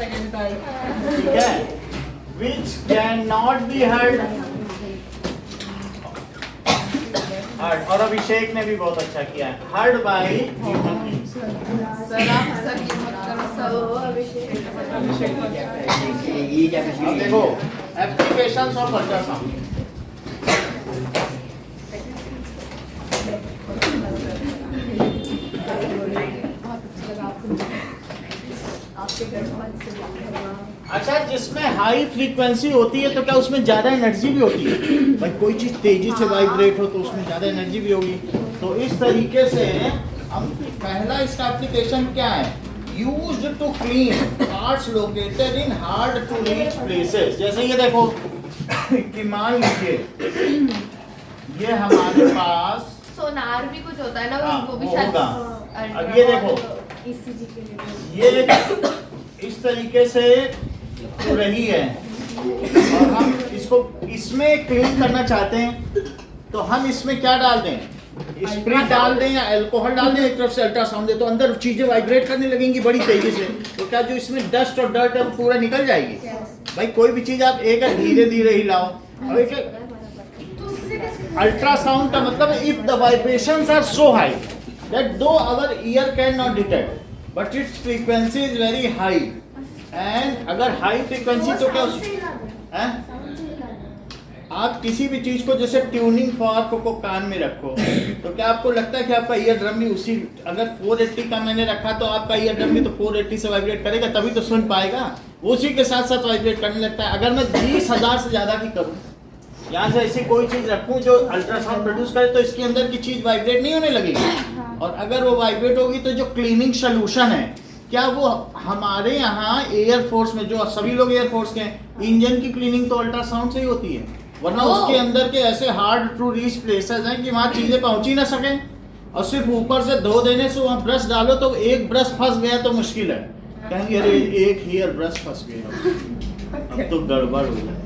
ठीक है, which cannot be heard. और अभिषेक ने भी बहुत अच्छा किया है, heard by human beings. अब देखो applications of ultrasound. अच्छा, जिसमें हाई फ्रीक्वेंसी होती है तो क्या उसमें ज्यादा एनर्जी भी होती है? भाई कोई चीज तेजी से वाइब्रेट हो तो उसमें ज्यादा एनर्जी भी होगी। तो इस तरीके से हम पहला इसका एप्लीकेशन क्या है, used to clean parts located in hard to reach places. जैसे ये देखो कि मान लीजिए ये हमारे पास सोनार भी कुछ होता है ना, उनको भी होगा। अब ये देखो ये इस तरीके से तो रही है और हम इसको इसमें क्लीन करना चाहते हैं तो हम इसमें क्या डाल दें, स्प्रिट डाल दें या अल्कोहल डाल दें, एक तरफ से अल्ट्रासाउंड दे तो अंदर चीजें वाइब्रेट करने लगेंगी बड़ी तेजी से, तो क्या जो इसमें डस्ट और डर्ट है वो पूरा निकल जाएगी? भाई कोई भी चीज आप एक धीरे धीरे हिलाओ। और एक अल्ट्रासाउंड का मतलब if the vibrations are so high that though our ear can not detect but its frequency is very high, and अगर हाई फ्रीक्वेंसी तो क्या आप किसी भी चीज को जैसे ट्यूनिंग फॉर्क को कान में रखो तो क्या आपको लगता है कि आपका ईयर ड्रम भी उसी, अगर 480 का मैंने रखा तो आपका ईयर ड्रम भी तो 480 से वाइब्रेट करेगा तभी तो सुन पाएगा, उसी के साथ साथ वाइब्रेट करने लगता है। अगर मैं 20,000 से ज्यादा की करूं, यहाँ से ऐसी कोई चीज रखूं जो अल्ट्रासाउंड प्रोड्यूस करे तो इसके अंदर की चीज वाइब्रेट नहीं होने लगेगी, और अगर वो वाइब्रेट होगी तो जो क्लीनिंग सोल्यूशन है क्या वो हमारे यहाँ एयरफोर्स में जो सभी लोग एयरफोर्स के हैं इंजन की क्लीनिंग तो अल्ट्रासाउंड से ही होती है, वरना उसके अंदर के ऐसे हार्ड टू रीच प्लेसेस हैं कि वहाँ चीजें पहुंच ही ना सकें, और सिर्फ ऊपर से धो देने से वहाँ ब्रश डालो तो एक ब्रश फंस गया तो मुश्किल है, कहेंगे अरे एक हीयर ब्रश फंस गया अब तो गड़बड़ हो जाए।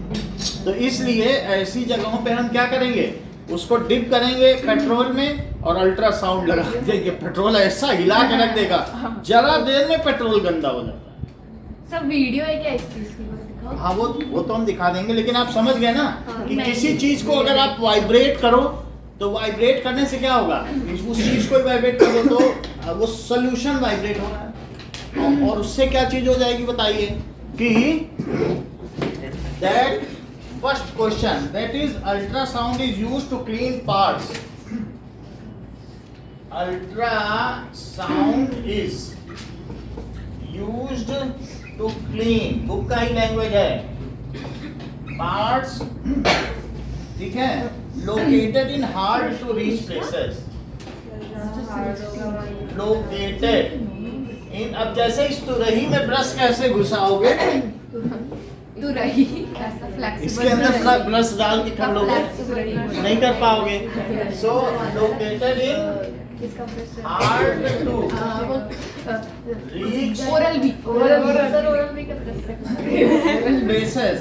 तो इसलिए ऐसी जगहों पे हम क्या करेंगे, उसको डिप करेंगे पेट्रोल में और अल्ट्रासाउंड लगा देंगे, पेट्रोल ऐसा हिला के रख देगा, जरा देर में पेट्रोल गंदा हो जाता है। सब वीडियो है क्या इस चीज की? हाँ वो तो हम दिखा देंगे, लेकिन आप समझ गए ना कि किसी चीज को अगर आप वाइब्रेट करो तो वाइब्रेट करने से क्या होगा, उस चीज को वाइब्रेट करो तो वो सोल्यूशन वाइब्रेट हो रहा है, और उससे क्या चीज हो जाएगी बताइए कि that first question that is ultrasound is used to clean parts, ultrasound is used to clean, book का ही लैंग्वेज है, पार्ट्स, ठीक है, located in hard to reach places, located in, अब जैसे इस तुरही में ब्रश कैसे घुसाओगे, तुरही ऐसा फ्लेक्सिबल, इसके अंदर ब्रश डाल के कर लोगे नहीं कर पाओगे, so located in hard to reach oral भी places.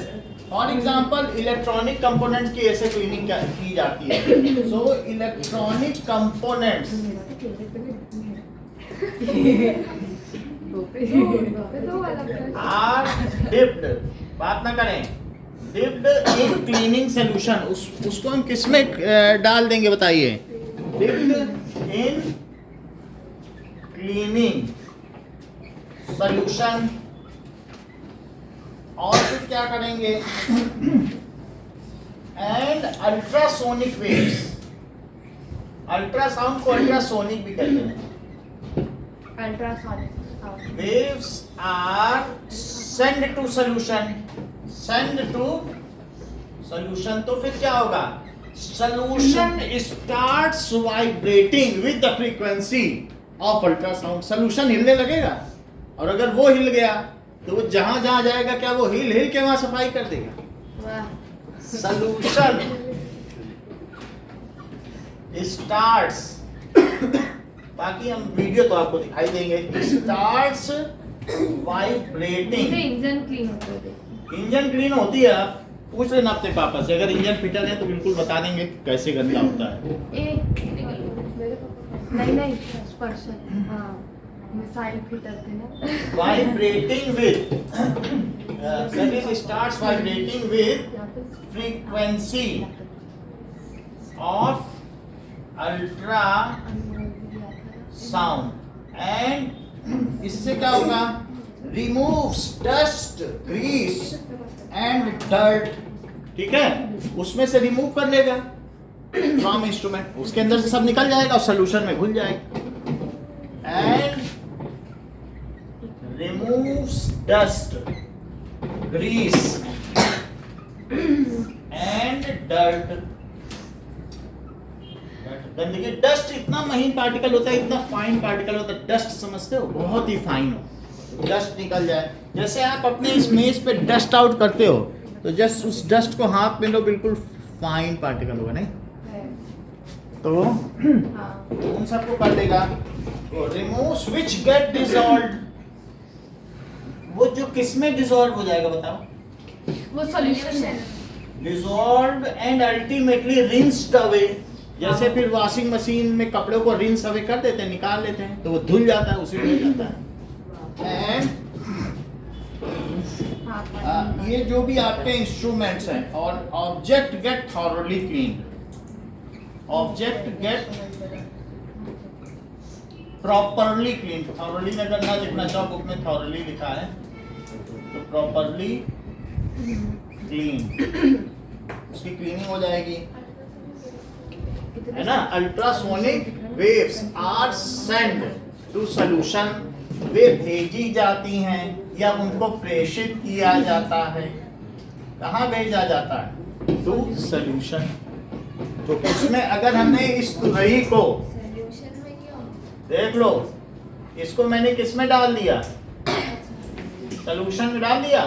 For example electronic components की ऐसे क्लीनिंग की जाती है, so electronic components are dipped, बात ना करें, डिप्ड इन क्लीनिंग सोल्यूशन, उसको हम किस में डाल देंगे बताइए, डिप्ड इन क्लीनिंग सोल्यूशन, और फिर क्या करेंगे, एंड अल्ट्रासोनिक वेव्स, अल्ट्रासाउंड को अल्ट्रासोनिक भी कहते हैं, ultrasonic waves are send to solution, send to solution, तो फिर क्या होगा, solution starts vibrating with the frequency of ultrasound, solution हिलने लगेगा, और अगर वो हिल गया तो वो जहां जहां जाएगा क्या वो हिल हिल के वहां सफाई कर देगा, सोल्यूशन स्टार्ट्स, बाकी हम वीडियो तो आपको दिखाई देंगे, स्टार्ट्स वाइब्रेटिंग, इंजन क्लीन होता है, इंजन क्लीन होती है, आप पूछ लेना अपने पापा से, अगर इंजन फिटर है तो बिल्कुल बता देंगे कैसे गंदा होता है। नहीं स्पर्श, हाँ मिसाइल फिटरते ना vibrating with that is starts vibrating with frequency of ultra sound and इससे क्या होगा? removes dust, grease and dirt. ठीक है, उसमें से रिमूव कर लेगा फ्रॉम इंस्ट्रूमेंट, उसके अंदर से सब निकल जाएगा और सोल्यूशन में घुल जाएगा. And removes dust, grease and dirt. गंदगी, डस्ट इतना महीन पार्टिकल होता है, इतना फाइन पार्टिकल होता है. डस्ट समझते हो, बहुत ही फाइन हो, डस्ट निकल जाए. जैसे आप अपने इस मेज पे डस्ट आउट करते हो तो जस्ट उस डस्ट को हाथ में लो, बिल्कुल फाइन पार्टिकल होगा नहीं तो हाँ उन सबको कर देगा. तो रिमूव्स व्हिच गेट डिसॉल्व्ड, वो जो किस में डिसॉल्व हो जाएगा बताओ? वो सॉल्यूशन है. Dissolve and ultimately rinsed away. जैसे फिर वॉशिंग मशीन में कपड़ों को रिंस अवे कर देते हैं, निकाल लेते हैं, तो वो धुल जाता है, उसी में हो जाता है. एंड ये जो भी आपके इंस्ट्रूमेंट्स हैं और object get thoroughly clean. Object get properly clean. Thoroughly में अगर ना लिखना चाहो, बुक में थॉरली लिखा है, तो प्रॉपरली क्लीन, उसकी क्लीनिंग हो जाएगी, है ना. Ultrasonic waves are send to solution. वे भेजी जाती हैं या उनको प्रेषित किया जाता है. कहाँ भेजा जाता है? To solution. तो उसमें अगर हमने इस तुरही को सॉल्यूशन में क्यों? देख लो, इसको मैंने किस में डाल दिया? सॉल्यूशन में डाल दिया.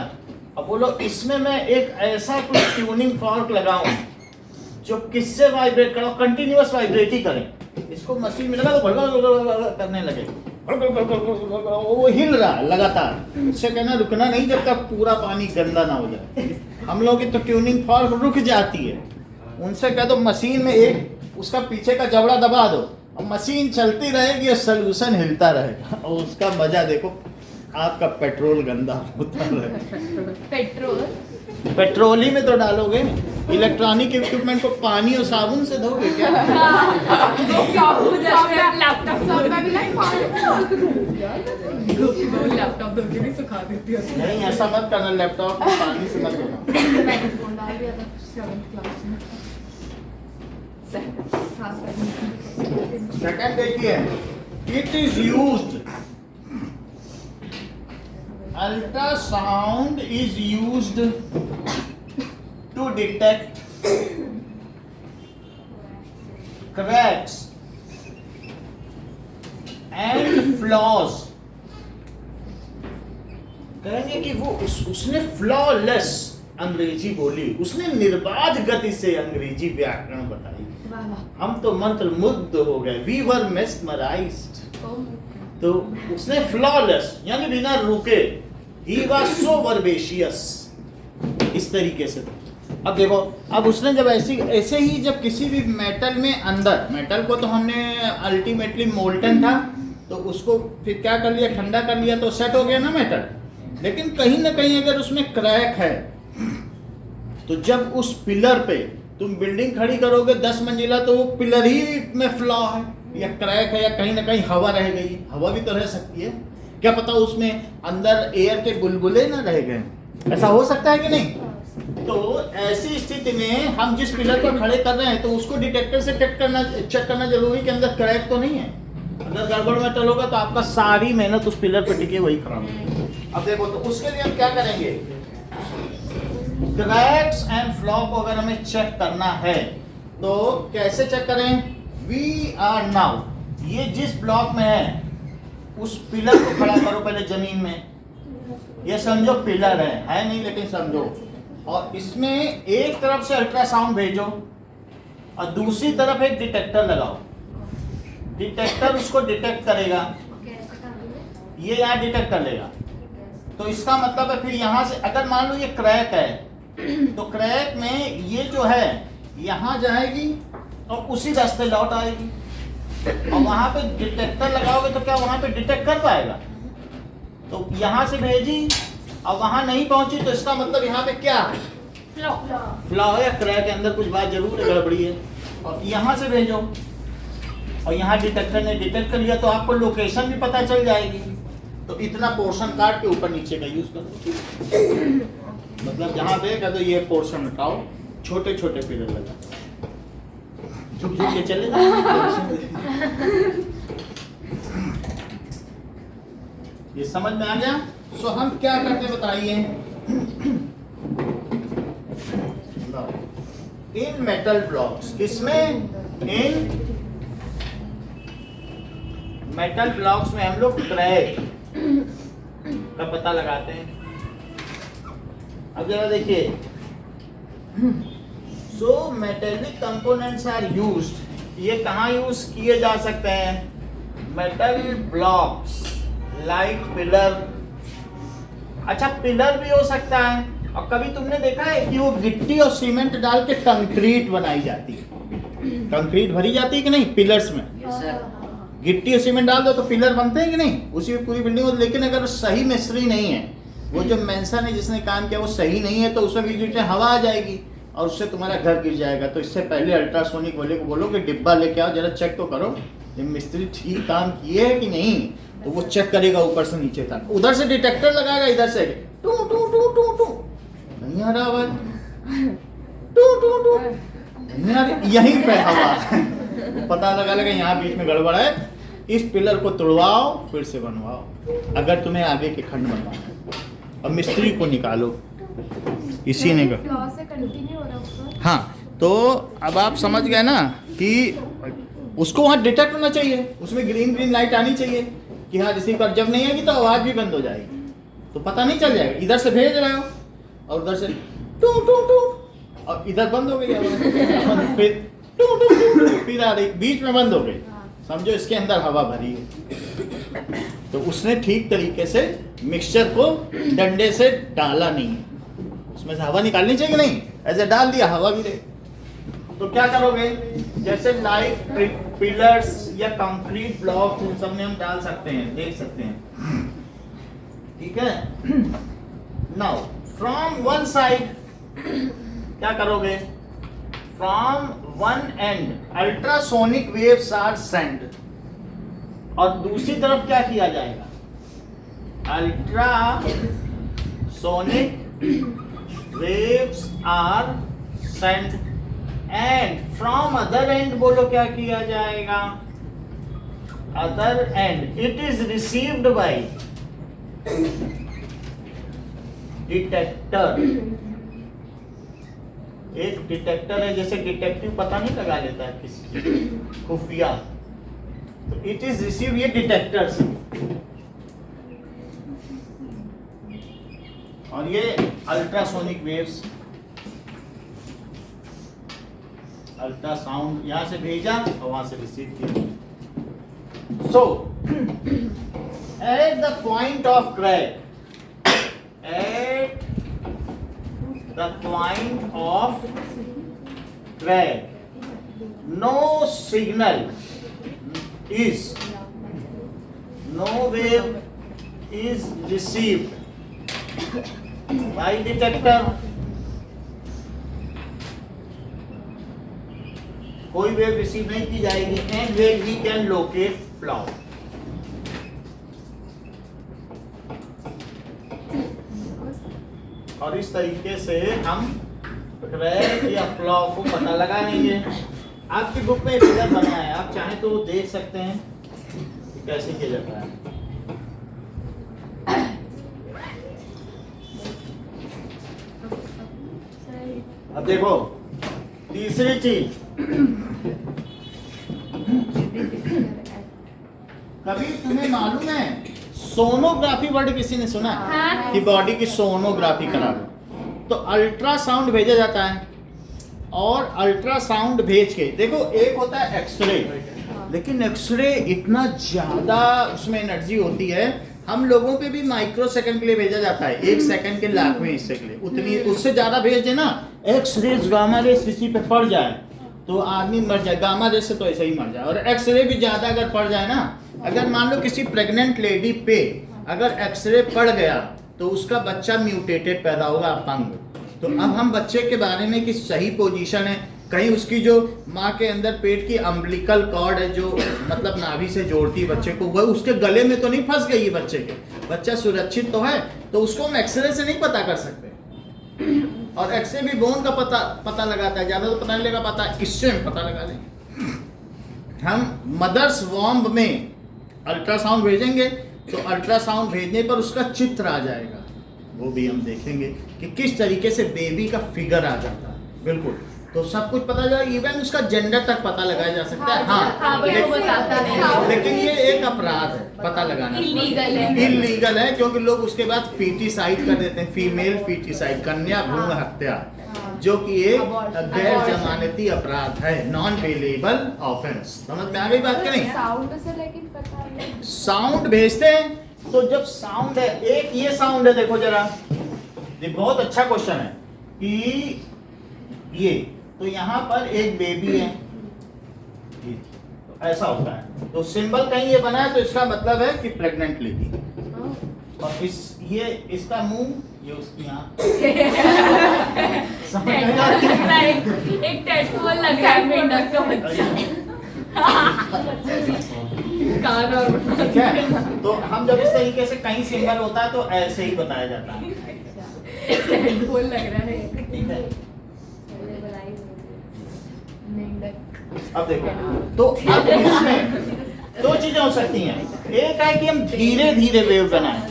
अब बोलो इसमें मैं एक ऐसा कुछ ट्यूनिंग फॉर्क लगाऊं जो किससे वाइब्रेट करो, कंटिन्यूअस वाइब्रेट ही करें. इसको मशीन में लगा तो करने लगे, वो हिल रहा है लगातार. उससे कहना रुकना नहीं जब तक पूरा पानी गंदा ना हो जाए. हम लोग की तो ट्यूनिंग फॉर्क रुक जाती है. उनसे कह दो मशीन में एक उसका पीछे का जबड़ा दबा दो और मशीन चलती रहेगी और सोल्यूशन हिलता रहेगा, और उसका मजा देखो. आपका पेट्रोल गंदा होता रहेगा. पेट्रोल पेट्रोल ही में तो डालोगे. इलेक्ट्रॉनिक इक्विपमेंट को पानी और साबुन से धोगे क्या? लैपटॉप धो के भी सुखा देती है. नहीं, ऐसा मत करना, लैपटॉप में पानी से मत धोना. मैंने फोन डाल दिया था 7th क्लास में. सेकंड देखिए, it is used. Ultrasound is used to detect cracks and flaws. कहेंगे कि वो उसने flawless अंग्रेजी बोली, उसने निर्बाध गति से अंग्रेजी व्याकरण बताई. हम तो मंत्र मुग्ध हो गए. We were mesmerized. तो उसने flawless यानी बिना रुके. He was so verbacious. इस तरीके से. अब देखो, अब उसने जब ऐसे ही जब किसी भी मेटल में अंदर, मेटल को तो हमने अल्टीमेटली मोल्टन था, तो उसको फिर क्या कर लिया, ठंडा कर लिया, तो सेट हो गया ना मेटल. लेकिन कहीं ना कहीं अगर उसमें क्रैक है, तो जब उस पिलर पे तुम बिल्डिंग खड़ी करोगे 10 मंजिला, तो वो पिलर ही में फ्लॉ है या क्रैक है, या कहीं ना कहीं हवा रह गई. हवा भी तो रह सकती है, क्या पता उसमें अंदर एयर के बुलबुले ना रह गए. ऐसा हो सकता है कि नहीं? तो ऐसी स्थिति में हम जिस पिलर पर खड़े कर रहे हैं, तो उसको डिटेक्टर से चेक करना जरूरी कि अंदर क्रैक तो नहीं है. अगर गड़बड़ मेटल होगा तो आपका सारी मेहनत उस पिलर पर टिके वही खराब होगी. अब देखो, तो उसके लिए हम क्या करेंगे? क्रैक्स एंड फ्लॉ को अगर हमें चेक करना है तो कैसे चेक करें? वी आर नाउ, ये जिस ब्लॉक में है उस पिलर को खड़ा करो पहले जमीन में. ये समझो पिलर है नहीं, लेकिन समझो. और इसमें एक तरफ से अल्ट्रासाउंड भेजो और दूसरी तरफ एक डिटेक्टर लगाओ. डिटेक्टर उसको डिटेक्ट करेगा, ये यहाँ डिटेक्ट कर लेगा. तो इसका मतलब है फिर यहाँ से अगर मान लो ये क्रैक है, तो क्रैक में ये जो है यहाँ जाएगी और उसी रास्ते लौट आएगी. और वहां पे डिटेक्टर लगाओगे तो क्या वहां पे डिटेक्ट कर पाएगा? तो यहाँ से भेजी और वहां नहीं पहुंची तो इसका मतलब यहाँ पे क्या है? फ्लॉ है या क्रैक के अंदर कुछ बात जरूर है, गड़बड़ी है। और यहाँ से भेजो और यहाँ डिटेक्टर ने डिटेक्ट कर लिया तो आपको लोकेशन भी पता चल जाएगी। तो इतना पोर्शन काट के ऊपर नीचे का यूज करो। मतलब जहाँ पे तो ये पोर्शन हटाओ, छोटे छोटे पिलर लगा, झुक झुक के चले ये समझ में आ गया? सो हम क्या करते बताइए? इन मेटल ब्लॉक्स, किसमें? इन मेटल ब्लॉक्स में हम लोग क्रैक का पता लगाते हैं। अब जरा देखिए, सो मेटेलिक कंपोनेंट्स आर यूज्ड, ये कहाँ यूज किए जा सकते हैं? Metal blocks like pillar. अच्छा, पिलर भी हो सकता है। और कभी तुमने देखा है कि वो गिट्टी और सीमेंट डाल के कंक्रीट बनाई जाती है, कंक्रीट भरी जाती है कि नहीं पिलर्स में? गिट्टी और सीमेंट डाल दो तो पिलर बनते हैं कि नहीं? उसी में पूरी बिल्डिंग। लेकिन अगर सही मिस्त्री नहीं है, वो जो मेंसन है जिसने काम किया वो सही नहीं है, तो उसमें बीच में हवा आ जाएगी और उससे तुम्हारा घर गिर जाएगा। तो इससे पहले अल्ट्रासोनिक वाले को बोलो कि डिब्बा लेके आओ, जरा चेक तो करो ये मिस्त्री ठीक काम किए है कि नहीं। तो वो चेक करेगा ऊपर से नीचे तक, उधर से डिटेक्टर लगाएगा, इधर से टू टू टू टू टू, नहीं आ रहा आवाज, टू टू टू, नहीं आ रही, यहीं पे हवा पता लगा लेगा यहाँ बीच में गड़बड़ है। इस पिलर को तोड़वाओ, फिर से बनवाओ अगर तुम्हें आगे के खंड बनवाना है। अब मिस्त्री को निकालो, इसी ने फ्लॉ से कंटिन्यू हो रहा है। हाँ, तो अब आप समझ गए ना कि उसको वहाँ डिटेक्ट होना चाहिए, उसमें ग्रीन ग्रीन लाइट आनी चाहिए कि हाँ रिसीव कर। जब नहीं आएगी तो आवाज़ भी बंद हो जाएगी, तो पता नहीं चल जाएगा। इधर से भेज रहे हो और उधर से टू टू टू, और इधर बंद हो गई आवाज़, फिर टू टू टू, फिर आ रही, बीच में बंद हो गई। समझो इसके अंदर हवा भरी है, तो उसने ठीक तरीके से मिक्सचर को डंडे से डाला नहीं है। उसमें से हवा निकालनी चाहिए कि नहीं? ऐसे डाल दिया, हवा भी रहे। तो क्या करोगे? जैसे लाइक पिलर्स या कंक्रीट ब्लॉक, उन सब में हम डाल सकते हैं, देख सकते हैं, ठीक है। नाउ फ्रॉम वन साइड क्या करोगे? From one end ultrasonic waves are send, और दूसरी तरफ क्या किया जाएगा? Ultrasonic waves are sent, and from other end बोलो क्या किया जाएगा? other end it is received by detector। एक डिटेक्टर है, जैसे डिटेक्टिव पता नहीं लगा लेता है किसी खुफिया, तो इट इज रिसीव ये डिटेक्टर से, और ये अल्ट्रासोनिक वेव्स, अल्ट्रासाउंड यहां से भेजा और वहां से रिसीव किया। So at the point of crack, at the point of crack, no signal is, no wave is received by detector। कोई वेव रिसीव नहीं की जाएगी, and wave we can locate flaw. और इस तरीके से हम क्रैक या फ्लॉ को पता लगा लेंगे। आपकी बुक में फिगर बना है, आप चाहें तो देख सकते हैं कि कैसे किया जाता है। अब देखो तीसरी चीज, कभी तुम्हें मालूम है सोनोग्राफी वर्ड किसी ने सुना है? हाँ। कि बॉडी की सोनोग्राफी करा लो, तो अल्ट्रासाउंड भेजा जाता है, और अल्ट्रासाउंड भेज के देखो, एक होता है एक्सरे, लेकिन एक्सरे इतना ज्यादा उसमें एनर्जी होती है, हम लोगों पे भी माइक्रो सेकंड के लिए भेजा जाता है, 1 सेकंड के लाखवें हिस्से के लिए, उतनी उससे ज्यादा भेज देना, एक्स रेज गामा रेज किसी पे पड़ जाए तो आदमी मर जाए, गामा रेस से तो ऐसे ही मर जाए। और एक्सरे भी ज़्यादा अगर पड़ जाए ना, अगर मान लो किसी प्रेग्नेंट लेडी पे अगर एक्सरे पड़ गया तो उसका बच्चा म्यूटेटेड पैदा होगा, अपंग। तो अब हम बच्चे के बारे में कि सही पोजीशन है, कहीं उसकी जो माँ के अंदर पेट की अम्बिलिकल कॉर्ड है जो मतलब नाभि से जोड़ती है बच्चे को, वह उसके गले में तो नहीं फंस गई है बच्चे के, बच्चा सुरक्षित तो है, तो उसको हम एक्सरे से नहीं पता कर सकते। और एक्सरे भी बोन का पता लगाता है, ज़्यादा तो पता नहीं लगा पाता, इससे हम पता लगा लेंगे। हम मदर्स वॉम्ब में अल्ट्रासाउंड भेजेंगे तो अल्ट्रासाउंड भेजने पर उसका चित्र आ जाएगा, वो भी हम देखेंगे कि किस तरीके से बेबी का फिगर आ जाता है। बिल्कुल, तो सब कुछ पता जाएगा, इवन उसका जेंडर तक पता लगाया जा सकता है। हाँ, लेकिन ये एक अपराध है पता लगाना, इलीगल है, क्योंकि लोग उसके बाद फीटिसाइड कर देते हैं, फीमेल फीटिसाइड, कन्या भ्रूण हत्या, जो कि एक गैर जमानती अपराध है, नॉन बेलेबल ऑफेंस। समझ में आ गई बात कि नहीं? साउंड से लेकिन पता नहीं। साउंड भेजते हैं तो जब साउंड है, एक ये साउंड है, देखो जरा, ये बहुत अच्छा क्वेश्चन है कि ये तो यहाँ पर एक बेबी है, तो ऐसा होता है, तो सिंबल कहीं ये बना है तो इसका मतलब है कि प्रेग्नेंट लेडी। और ये इसका मुंह, ये उसकी आँख, समझ में आ रही है? एक टैटू लग रहा है मेंढक का बच्चा। कान और ठीक है, तो हम जब इस तरीके से कहीं सिंबल होता है तो ऐसे ही बताया जाता है। टैटू लग रहा है। ठीक है, मेंढक। अब देखो, तो अब इसमें दो चीजें हो सकती हैं। एक है कि हम धीरे धीरे वेव बनाएं।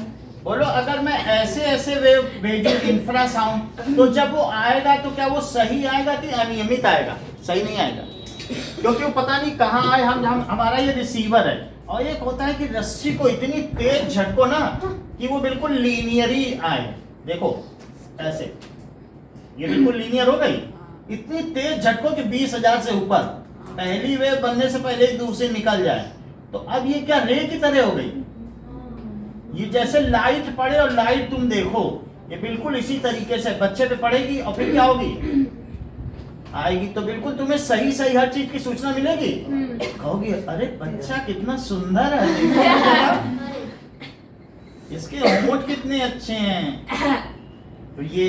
बोलो अगर मैं ऐसे ऐसे वेव भेजूं इंफ्रासाउंड, तो जब वो आएगा तो क्या वो सही आएगा कि अनियमित आएगा? सही नहीं आएगा, क्योंकि वो पता नहीं कहाँ आए। हमारा ये रिसीवर है, और एक होता है कि रस्सी को इतनी तेज झटको ना कि वो बिल्कुल लीनियरी आए। देखो ऐसे, ये बिल्कुल लीनियर हो गई, इतनी तेज झटको कि 20,000 से ऊपर पहली वेव बनने से पहले ही दूर से निकल जाए। तो अब ये क्या रे की तरह हो गई, ये जैसे लाइट पड़े और लाइट तुम देखो, ये बिल्कुल इसी तरीके से बच्चे पे पड़ेगी और फिर क्या होगी, आएगी तो बिल्कुल तुम्हें सही सही हर चीज की सूचना मिलेगी। कहोगी अरे बच्चा कितना सुंदर है, इसके होंठ कितने अच्छे हैं। तो ये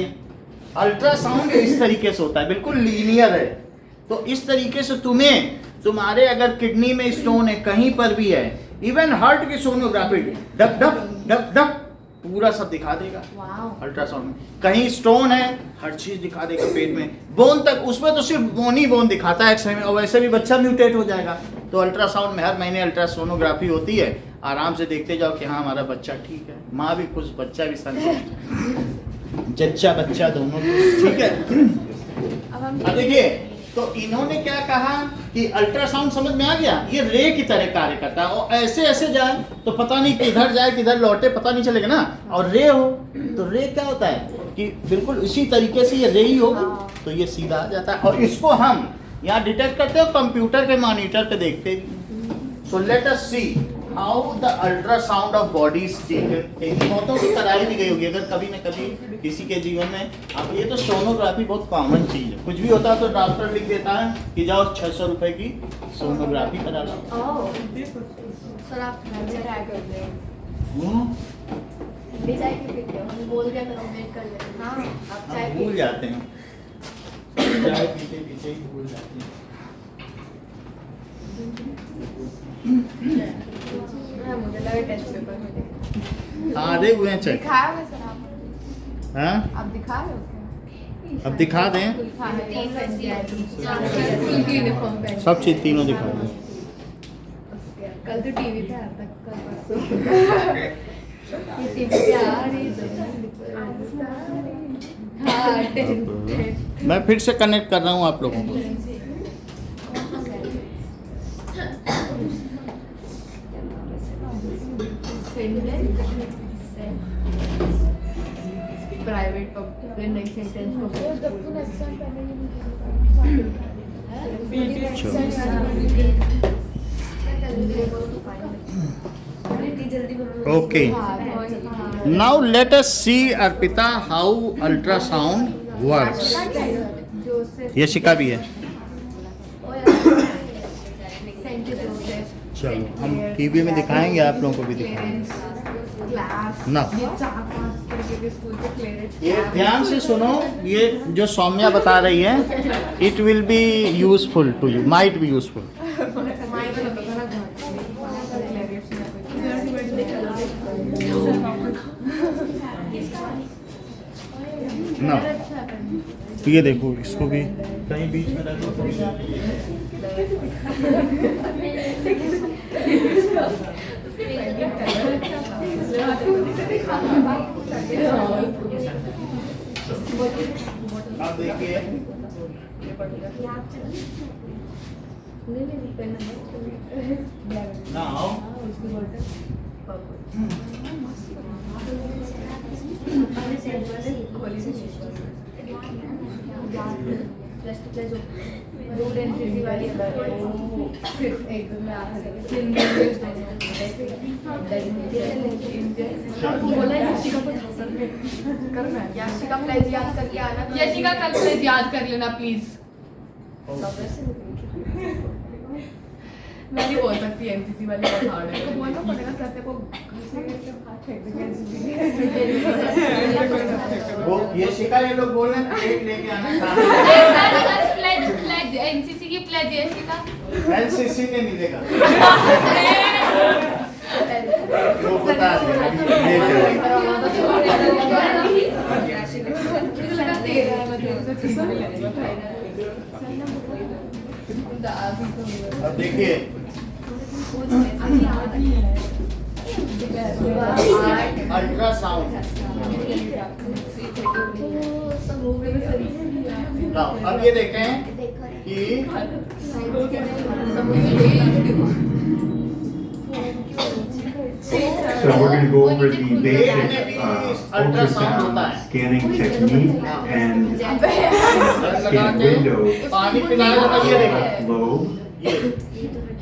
अल्ट्रासाउंड इस तरीके से होता है, बिल्कुल लीनियर है। तो इस तरीके से तुम्हारे अगर किडनी में स्टोन है, कहीं पर भी है, इवन हार्ट की sonography duck duck duck duck पूरा सब दिखा देगा अल्ट्रासाउंड में। कहीं स्टोन है, हर चीज दिखा देगा पेट में, बोन तक, उसमें तो सिर्फ बोन ही बोन दिखाता है एक्सरे में, और वैसे भी बच्चा म्यूटेट हो जाएगा। तो अल्ट्रासाउंड में हर महीने अल्ट्रासोनोग्राफी होती है, आराम से देखते जाओ कि हाँ हमारा बच्चा ठीक है, माँ भी खुश, बच्चा भी संतुष्ट, जच्चा बच्चा दोनों ठीक है। अब देखिए, तो इन्होंने क्या कहा कि अल्ट्रासाउंड समझ में आ गया, ये रे की तरह कार्य करता है, और ऐसे ऐसे जाए तो पता नहीं किधर जाए किधर लौटे पता नहीं चलेगा ना। और रे हो तो रे क्या होता है कि बिल्कुल इसी तरीके से ये रे ही होगी, तो ये सीधा आ जाता है। और इसको हम यहाँ डिटेक्ट करते हो, कंप्यूटर के मॉनिटर पे देखते हैं। So let us see how the ultrasound of body is taken. बहुतों की कराई भी गई होगी अगर कभी न कभी किसी के जीवन में। अब ये तो सोनोग्राफी बहुत कॉमन चीज है, कुछ भी होता है तो डॉक्टर लिख देता है कि जाओ 600 रुपए की सोनोग्राफी करा लो। सर आप घर में ट्राई कर ले, चाय की पीते हो, हम बोल के मैं वेट कर लेते हैं। हाँ आप चाय भूल जाते हैं, चाय पीते पीते ही भूल जाते हैं। मुझे लगा टेस्ट पेपर में देखा। हाँ दे हुए हैं चेक। दिखाया हुआ सर आप? हाँ आप दिखा रहे हो क्या? अब दिखा दें, यूनिफॉर्म सब चीज तीनों दिखा दें। कल तो टीवी पे आता, कल परसों ये टीवी पे आ रही हाँ। मैं फिर से कनेक्ट कर रहा हूँ आप लोगों को। प्राइवेट पब्लिक नेक्स्ट सेंटेंस वो जब तू नेक्स्ट टाइम पहले okay, now let us see Arpita how ultrasound works. ये शिका भी है। चलो हम टीवी में दिखाएंगे, आप लोगों को भी दिखाएंगे क्लास ना। ये 4-5 तरीके के स्कूल के क्लियरेंस। ये ध्यान से सुनो, ये जो सौम्या बता रही है, it will be useful to you, might be useful. ना ये देखो, इसको भी कहीं बीच में रख दो। अब देखिए, नाउ याशिका प्लेज याद करके आना। यशिका कल प्लीज याद कर लेना प्लीज। मैं नहीं बोल सकती एनसीसी वाली बहुत हार्ड है। तो बोलना पड़ेगा सत्य को वो ये शिका ये लोग बोल रहे हैं, प्लेट लेके आना प्लेज एनसीसी की प्लेज यशिका एलसीसी में मिलेगा। वो बता दे अब देखिए, अल्ट्रासाउंड। अब ये देखें कि So we're going to go over the basic ultrasound scanning technique and scan window, पानी पिलाया था, ये देखो, lobe. ये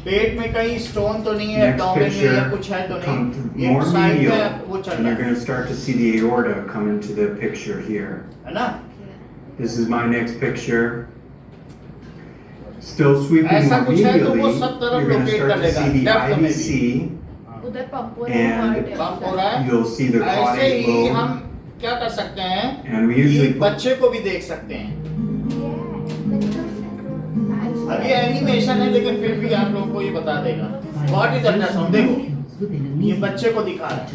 पेट में कहीं स्टोन तो नहीं है, Next abdomen में या picture, कुछ है तो come नहीं, ये more साइड medial, में वो चल and रहा you're going to start to see the aorta come into the picture here. है ना। This is my next picture. Still sweeping ऐसा more कुछ है तो वो medially, सब तरफ you're going to locate start to करेगा, see the depth में भी। IVC, उधर पंप हो And पंप हो रहा है। you'll see the ऐसे caudate ही हम lobe, क्या कर सकते हैं and we कि usually put बच्चे को भी देख सकते हैं। अब ये एनिमेशन है लेकिन फिर भी आप लोगों को ये बता देगा। व्हाट इज अल्ट्रासाउंड, देखो ये बच्चे को दिखा रहा है।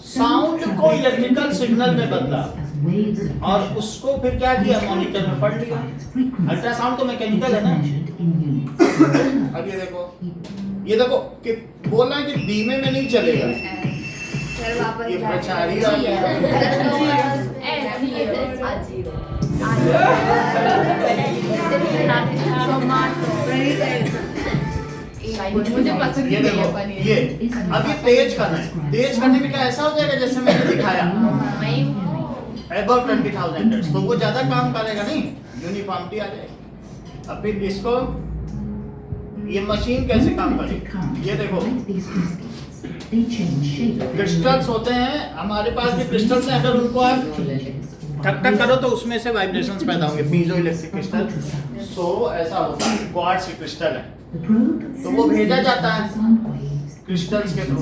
साउंड को इलेक्ट्रिकल सिग्नल में बदला और उसको फिर क्या किया, मॉनिटर में पढ़ लिया। अल्ट्रासाउंड तो मैकेनिकल है ना। अब ये देखो कि बोलना है कि धीमे में नहीं चलेगा, ये प्रचारी आ गया। मुझे पसंद ये नहीं देखो, है पनीर। ये अब ये तेज करना है, तेज करने में क्या ऐसा हो जाएगा जैसे मैंने दिखाया, अबाउट 20,000 हर्ट्ज, तो वो ज्यादा काम करेगा नहीं, यूनिफॉर्मिटी आ जाएगी। अब फिर इसको ये मशीन कैसे काम करेगी, ये देखो क्रिस्टल्स होते हैं हमारे पास, भी क्रिस्टल्स हैं, अगर उनको आप ठक ठक करो तो उसमें से वाइब्रेशंस पैदा होंगे, पीजो इलेक्ट्रिक क्रिस्टल। सो ऐसा होता है, क्वार्ट्ज की क्रिस्टल है तो वो भेजा जाता है क्रिस्टल्स के थ्रू,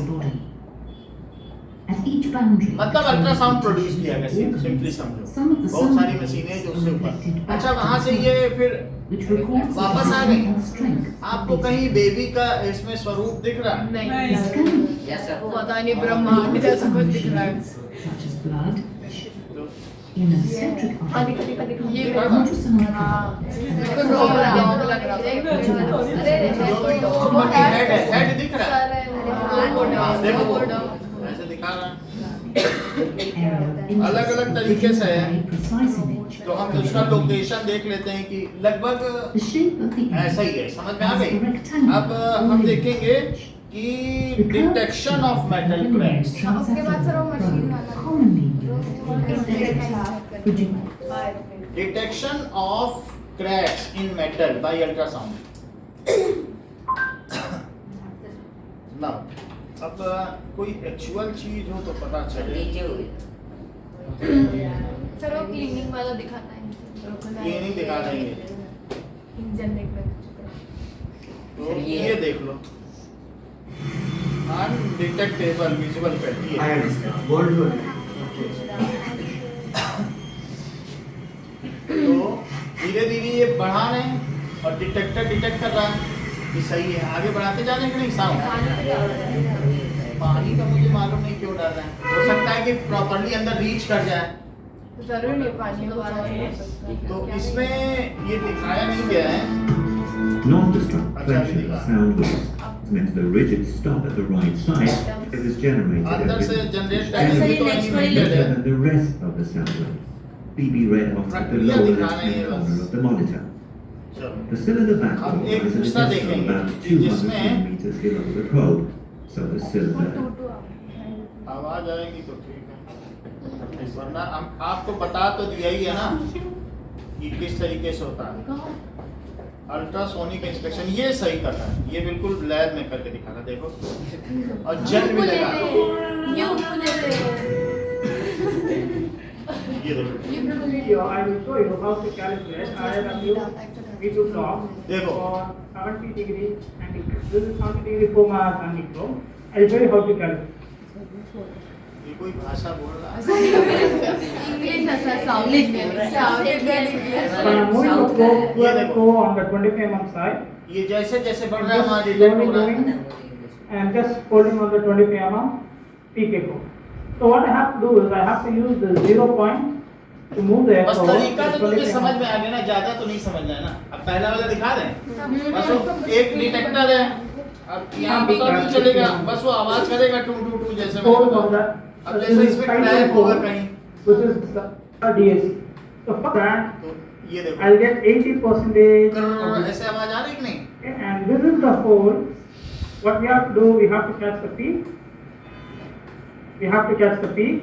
मतलब अल्ट्रासाउंड प्रोड्यूस किया गया, सिंपली समझो। बहुत सारी मशीनें जो उससे ऊपर। अच्छा, वहां से ये फिर वापस आ गई। आपको कहीं बेबी का इसमें स्वरूप दिख रहा है? नहीं पता नहीं, ब्रह्मांड जैसा कुछ दिख रहा है। ये हेड दिख रहा है, देखो ऐसे दिखा रहा है, अलग अलग तरीके से है। तो हम उसका लोकेशन देख लेते हैं कि लगभग ऐसा ही है, समझ में आ गई। अब हम देखेंगे कि डिटेक्शन ऑफ मेटल क्रैक्स। उसके बाद सर वो मशीन वाला detection of cracks in metal by ultrasound. ना अब कोई एक्चुअल चीज हो तो पता चले। सर वो क्लीनिंग वाला दिखाना है, ये नहीं दिखा रही है, इंजन देख रहे तो ये देख लो, अनडिटेक्टेबल विजुअल करती I है। understand. Word to तो धीरे धीरे ये बढ़ा रहे हैं और डिटेक्टर डिटेक्ट कर रहा है कि सही है, आगे बढ़ाते जाने के नहीं साउंड। पानी का मुझे मालूम नहीं क्यों डर रहा है, हो सकता है कि प्रॉपर्ली अंदर रीच कर जाए। जरूर नहीं पानी को तो इसमें ये दिखाया नहीं गया है। Non-destruct collection of sound waves meant the rigid stop at the right side. It was generated अंदर से as जनरेट That's करने the की तो next one. animated है। than the rest of the sound wave. BB read off at the lower left-hand corner of the monitor. चलो The cylinder back अब एक was at a दूसरा distance of देखेंगे, about 200 जिसमें millimeters below the probe. So the cylinder आवाज आएगी तो ठीक है, वरना हम आपको बता तो दिया ही है ना कि किस तरीके से होता है। अल्ट्रासोनिक इंस्पेक्शन ये सही कर रहा है, ये बिल्कुल लैब में करके दिखा रहा है, देखो और जल भी लगा। ये देखो Video, I will show you how to calculate IW V2 clock देखो। for 70 degree anti-chrome. This is 70 degree foam-mask anti-chrome. I will show you how to calculate. ये कोई भाषा बोल रहा है। इंग्लिश ऐसा sound So I am moving the probe ये to देखो। go on the 25 mm side. ये जैसे जैसे बढ़ रहा है Just हमारा डिटेक्ट slowly हो रहा going है। and just holding on the 25 mm PK code. So what I have to do is I have to use the 0 point to move the बस echo. तरीका तो तुझे 25 समझ mm. में आ गया ना, ज्यादा तो नहीं समझना है ना। अब पहला वाला दिखा दें, बस वो एक डिटेक्टर है, अब यहाँ पता नहीं चलेगा, बस वो आवाज करेगा टू टू टू जैसे मैंने Hold on बताया। that. अब जैसे इसमें क्रैक होगा कहीं which is the DAC. So for that, तो ये देखो I'll get 80%. ऐसे आवाज आ रही कि नहीं? And this is the hole. What we have to do, we have to catch the peak. We have to catch the peak.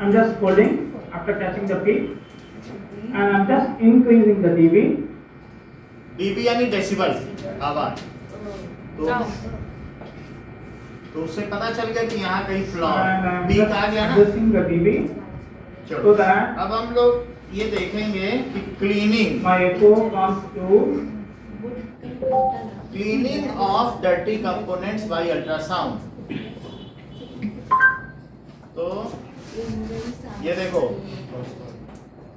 I'm just holding after catching the peak. And I'm just increasing the dB. DB यानी decibel आवाज। तो उससे पता चल गया कि यहाँ कहीं flaw And I'm beat just आ गया ना। adjusting the dB चलो so that अब हम लोग ये देखेंगे कि cleaning my echo comes to cleaning of dirty components by ultrasound. तो ये देखो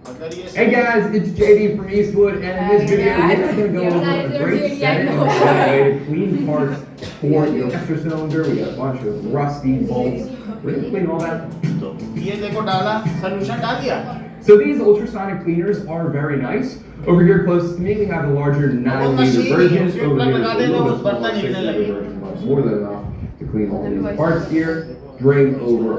अगर ये Hey guys, it's JD from Eastwood, and in this video we're going to go over a great setting of way to clean parts for your master cylinder. We got a bunch of rusty bolts. We're going to clean all that. तो ये देखो डाला, solution डाल दिया। So these ultrasonic cleaners are very nice. Over here close to me we have the larger 9-liter version. Over here is a little bit smaller 6-liter version. More than enough to clean all these parts here. Drain over.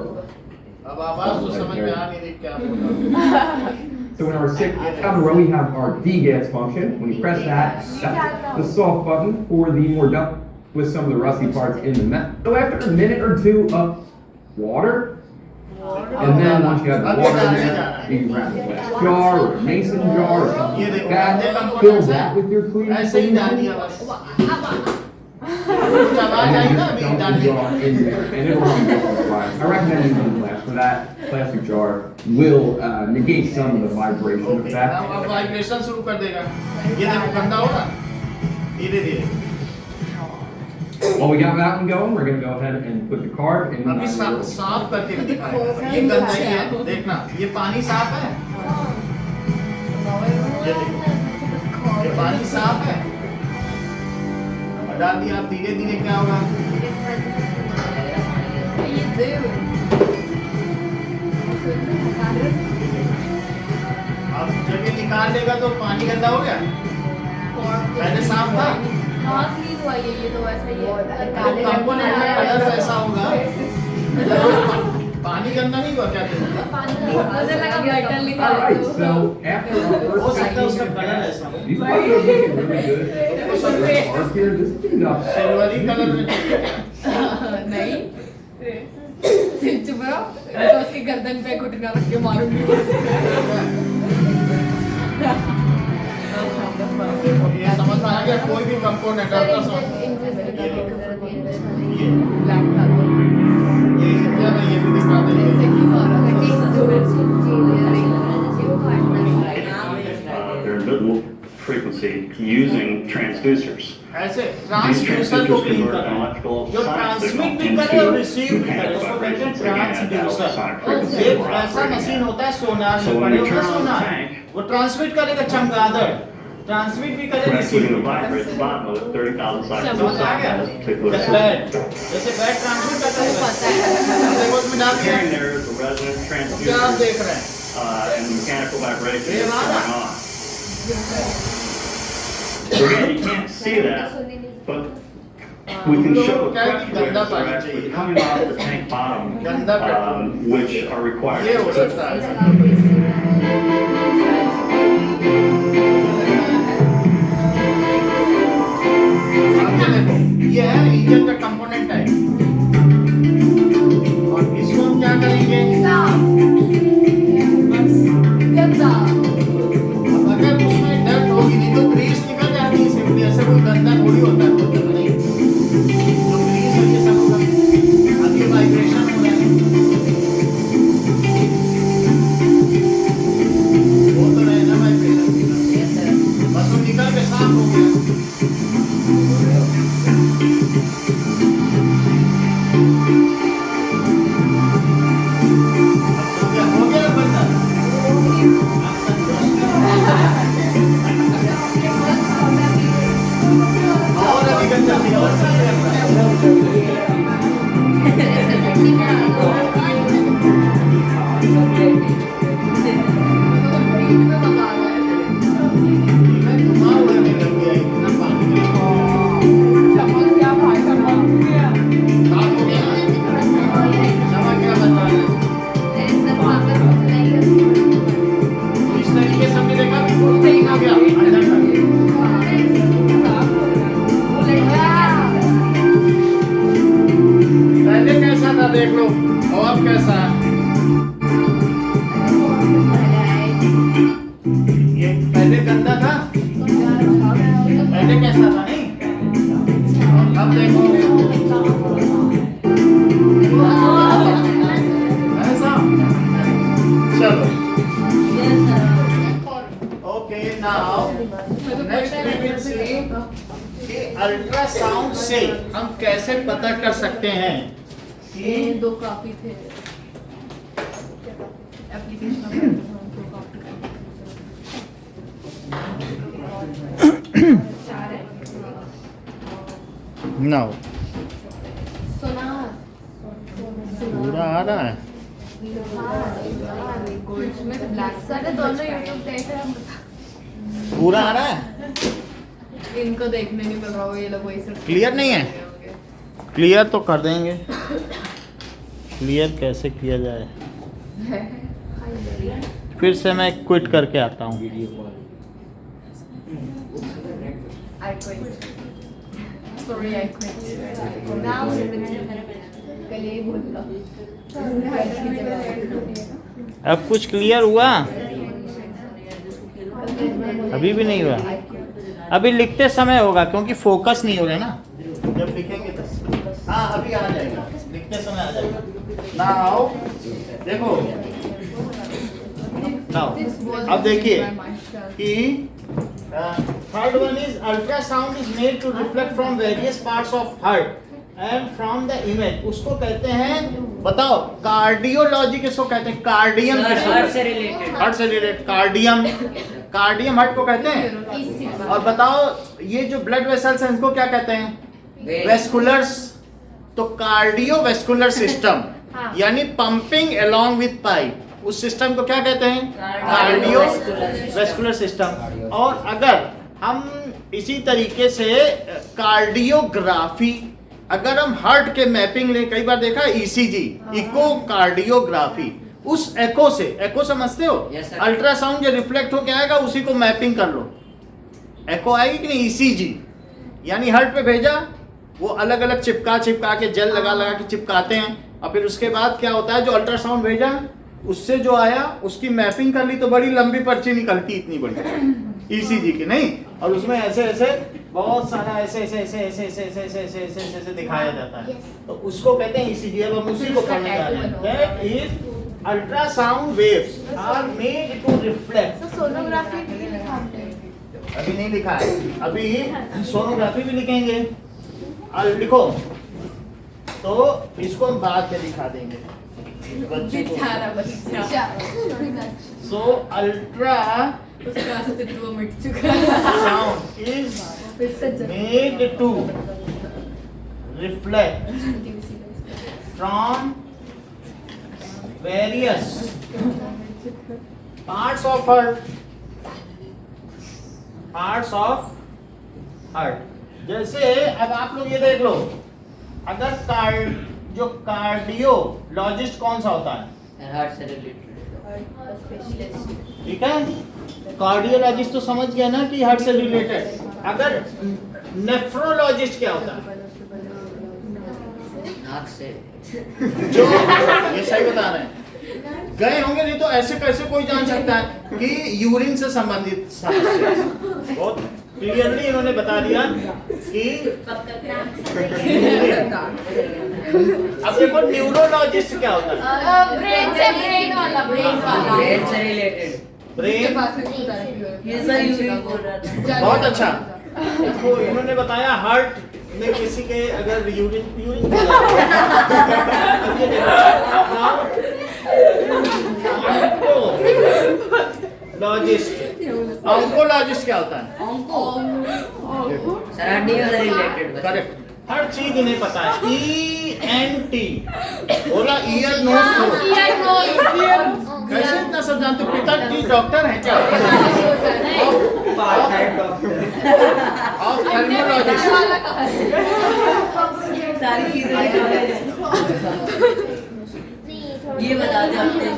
अब आवाज तो समझ में आ नहीं रही क्या बोल रहा हूँ। So in our counter row, we have our DGAS function. When you press that, that's the soft button for the more duct with some of the rusty parts in the metal. So after a minute or two of water, and then once you have the water in there, you can grab a glass jar or a mason jar or something like that. Fill that with your cleaning ऐसे ही डाल दिया fluid. बस। कुछ आवाज आई ना अभी Dump डाल the the. jar in there, and it'll run glass. I recommend using glass for that. Plastic jar will negate some of the vibration okay, effect. अब वाइब्रेशन शुरू कर देगा। ये देखो गंदा होगा धीरे धीरे। While we got that one going, we're going to go ahead and put the card in. अभी साफ करके भी दिखाएगा। ये गंदा ही है, देखना ये पानी साफ है। ये देखो ये पानी साफ है। और डाल दिया, अब धीरे धीरे क्या होगा? अब जब ये निकाल लेगा तो पानी गंदा हो गया। पहले साफ था। कंपोनेंट का कलर ऐसा होगा। पानी गंदा नहीं हुआ क्या तेरा? Alright, so after our हो first सकता है उसका technique, कलर ऐसा हो। these parts are looking really good. So the parts here, just cleaned up. Silvery colour में चाहिए क्या? नहीं चुप रहो, तो उसकी गर्दन पे घुटना रख के मारूंगी। ये समझ में आ गया, कोई भी कंपोनेंट अल्ट्रासाउंड ये इंडिया में ये भी दिखा देंगे। Their middle frequency can transducers. ऐसे These ट्रांसड्यूसर को transducers क्लीन convert an करना, electrical जो sonic ट्रांसमिट signal भी करे और into रिसीव भी करे, mechanical उसको कहते हैं vibrations, bringing it at that transducer. sonic frequency एक that we're ऐसा operating मशीन at. होता है सोनार So में, when बड़े we होता है turn on the Sonar, tank, वो ट्रांसमिट करेगा चमगादड़, ट्रांसमिट भी करे we're actually रिसीव going भी to करे। vibrate the bottom of it 30,000 cycles समझ आ गया? on this particular bat, system. जैसे बैट ट्रांसमिट करता है पता है। देखो उसमें डाल दिया, Hearing there is a resonant क्या आप transducer देख रहे हैं? and the mechanical vibration ये that's वाला। going on. So again, you can't see that, but we can show the pressure waves that are actually coming off the tank bottom, which are required. ये हो to सकता है। ये है engine का component है, और इसको हम क्या करेंगे? गंदा अब अगर उसमें डस्ट होगी नहीं तो ग्रीस निकल जाती है, सिंपली ऐसे कोई गंदा थोड़ी होता है, बोलते तो नहीं। जो ग्रीस है ये सब होगा, अब ये वाइब्रेशन हो रहा है, वो तो रहे ना वाइब्रेशन, बस वो निकल के साफ हो गया। हो गया बंदा। और अभी गंदा नहीं और मैं घुमा उड़ने लग गया इतना पानी चमक गया भाई चमक गया। साफ हो गया समझ गया बता रहे तो इस तरीके से हमने देखा नहीं हो गया अंदर तक। पहले कैसा था देख लो और अब कैसा है। ये पहले गंदा था, पहले कैसा था नहीं, और अब देखो ऐसा। चलो okay now next we will see कि अल्ट्रासाउंड से हम कैसे पता कर सकते हैं ये कि दो काफी थे एप्लीकेशन नाउ पूरा आ रहा है। दोनों यूट्यूब देख रहे हैं। पूरा आ रहा है, इनको देखने नहीं मिल रहा होगा, ये लोग वही सिर्फ क्लियर नहीं है? क्लियर तो कर देंगे, क्लियर कैसे किया जाए, फिर से मैं क्विट करके आता हूँ। I quit. Sorry, I quit. कल यही बोल रहा हूँ। अब कुछ क्लियर हुआ? अभी भी नहीं हुआ, अभी लिखते समय होगा क्योंकि फोकस नहीं हो रहा ना, जब लिखेंगे तो हाँ अभी आ जाएगा, लिखते समय आ जाएगा। नाउ देखो, नाउ अब देखिए कि third one is ultrasound is made to reflect from various parts of heart and from the image, उसको कहते हैं, बताओ कार्डियोलॉजी किसको कहते हैं? कार्डियम किसको? हार्ट से रिलेटेड कार्डियम, कार्डियम हार्ट को कहते हैं। और बताओ ये जो ब्लड वेसल्स हैं इनको क्या कहते हैं? वेस्कुलर्स। तो कार्डियोवेस्कुलर सिस्टम यानी पंपिंग अलोंग विद पाइप, उस सिस्टम को क्या कहते हैं? Cardiovascular system. और अगर हम इसी तरीके से कार्डियोग्राफी, अगर हम हार्ट के मैपिंग ले, कई बार देखा ईसीजी, इको कार्डियोग्राफी, उस एको से, एको समझते हो? अल्ट्रासाउंड जो रिफ्लेक्ट होके आएगा उसी को मैपिंग कर लो, एको आएगी कि नहीं? ईसीजी यानी हार्ट पे भेजा, वो अलग अलग चिपका के जेल लगा के चिपकाते हैं, और फिर उसके बाद क्या होता है, जो अल्ट्रासाउंड भेजा उससे जो आया उसकी मैपिंग कर ली तो बड़ी लंबी पर्ची निकलती, इतनी बड़ी ईसीजी की नहीं, और उसमें ऐसे ऐसे बहुत सारा ऐसे ऐसे ऐसे ऐसे ऐसे ऐसे ऐसे ऐसे ऐसे ऐसे ऐसे दिखाया जाता है, तो उसको कहते हैं ईसीजी। अब हम उसी को पढ़ने जा रहे हैं। That is ultrasound waves are made to reflect. Sonography भी दिखाते हैं। अभी नहीं लिखा है, अभी सोनोग्राफी भी लिखेंगे। लिखो तो इसको हम बाद में दिखा देंगे बच्चे को। बेचारा बच्चा सो अल्ट्रा उसका अस्तित्व मिट चुका है। sound is made to reflect from various parts of heart। जैसे अब आप लोग ये देख लो, अगर जो कार्डियोलॉजिस्ट कौन सा होता है? हार्ट से रिलेटेड ठीक है, कार्डियोलॉजिस्ट तो समझ गया ना कि हार्ट से रिलेटेड। अगर नेफ्रोलॉजिस्ट क्या होता है? नाक से जो ये सही बता रहे हैं, गए होंगे, नहीं तो ऐसे कैसे कोई जान सकता है कि यूरिन से संबंधित समस्या। बहुत क्लियरली इन्होंने बता दिया कि अब देखो न्यूरोलॉजिस्ट क्या होता है? ब्रेन से ब्रेन वाला ब्रेन से रिलेटेड ब्रेन। ये सर यूरिन बोल रहा था। बहुत अच्छा। तो इन्होंने बताया हार्ट में किसी के अगर यूरिन ऑन्कोलॉजिस्ट क्या होता है? सर हड्डियों से रिलेटेड करेक्ट, हर चीज इन्हें पता है। ENT बोला, ईयर नोज थ्रोट। कैसे इतना सब जानते हो? पिताजी डॉक्टर हैं क्या? ऑप्थेल्मोलॉजिस्ट सारी चीजें ये बता दो आपने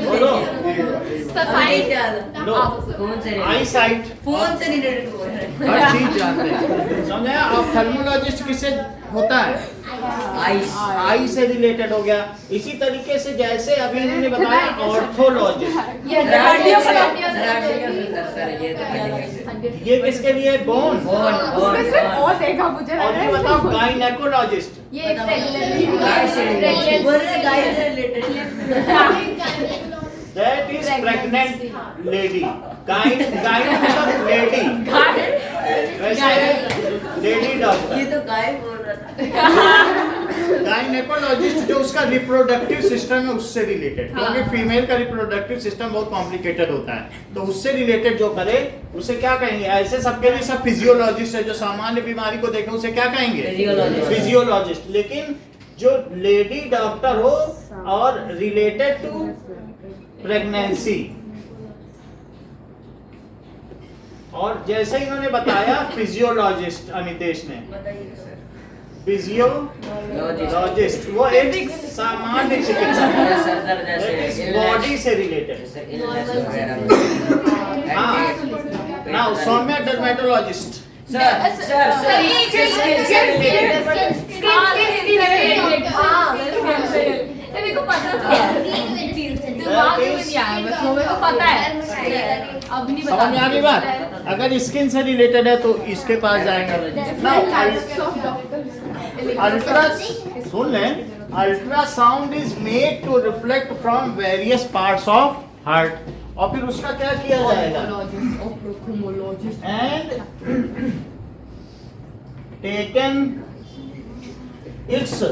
बोलो। लो, फोन से आई साइट, फोन से रिलेटेड बोल रहे हर चीज जानते हैं, समझे? ऑप्थेल्मोलॉजिस्ट किससे होता है? आई से रिलेटेड हो गया। इसी तरीके से जैसे अभी इन्होंने बताया ऑर्थोलॉजिस्ट, ये किसके लिए? बोन। और देखा मुझे और ये बताओ गायनेकोलॉजिस्ट, ये that is pregnant lady. Again मतलब लेडी, वैसे लेडी डॉक्टर। ये तो गाय बोल रहा था। गायनेकोलॉजिस्ट जो उसका रिप्रोडक्टिव सिस्टम है उससे रिलेटेड, क्योंकि फीमेल का रिप्रोडक्टिव सिस्टम बहुत कॉम्प्लिकेटेड होता है, तो उससे रिलेटेड जो करे उसे क्या कहेंगे? ऐसे सबके लिए सब फिजियोलॉजिस्ट है, जो सामान्य बीमारी को देखे उसे क्या कहेंगे? फिजियोलॉजिस्ट। लेकिन जो लेडी डॉक्टर हो और रिलेटेड टू प्रेगनेंसी, और जैसे इन्होंने बताया फिजियोलॉजिस्ट अमितेश ने, फिजियोलॉजिस्ट वो एक सामान्य चिकित्सक है, बॉडी से रिलेटेड। हाँ ना, सौम्या डर्मेटोलॉजिस्ट। मेरे को पता था, दिमाग में नहीं आया, बस वो मेरे को पता है। अब नहीं समझ में आ गई बात? अगर स्किन से रिलेटेड है तो इसके पास जाएंगे ना। अल्ट्रा सुन लें, ultrasound is made to reflect from various parts of heart, और फिर उसका क्या किया जाएगा? एंड टेकन इट्स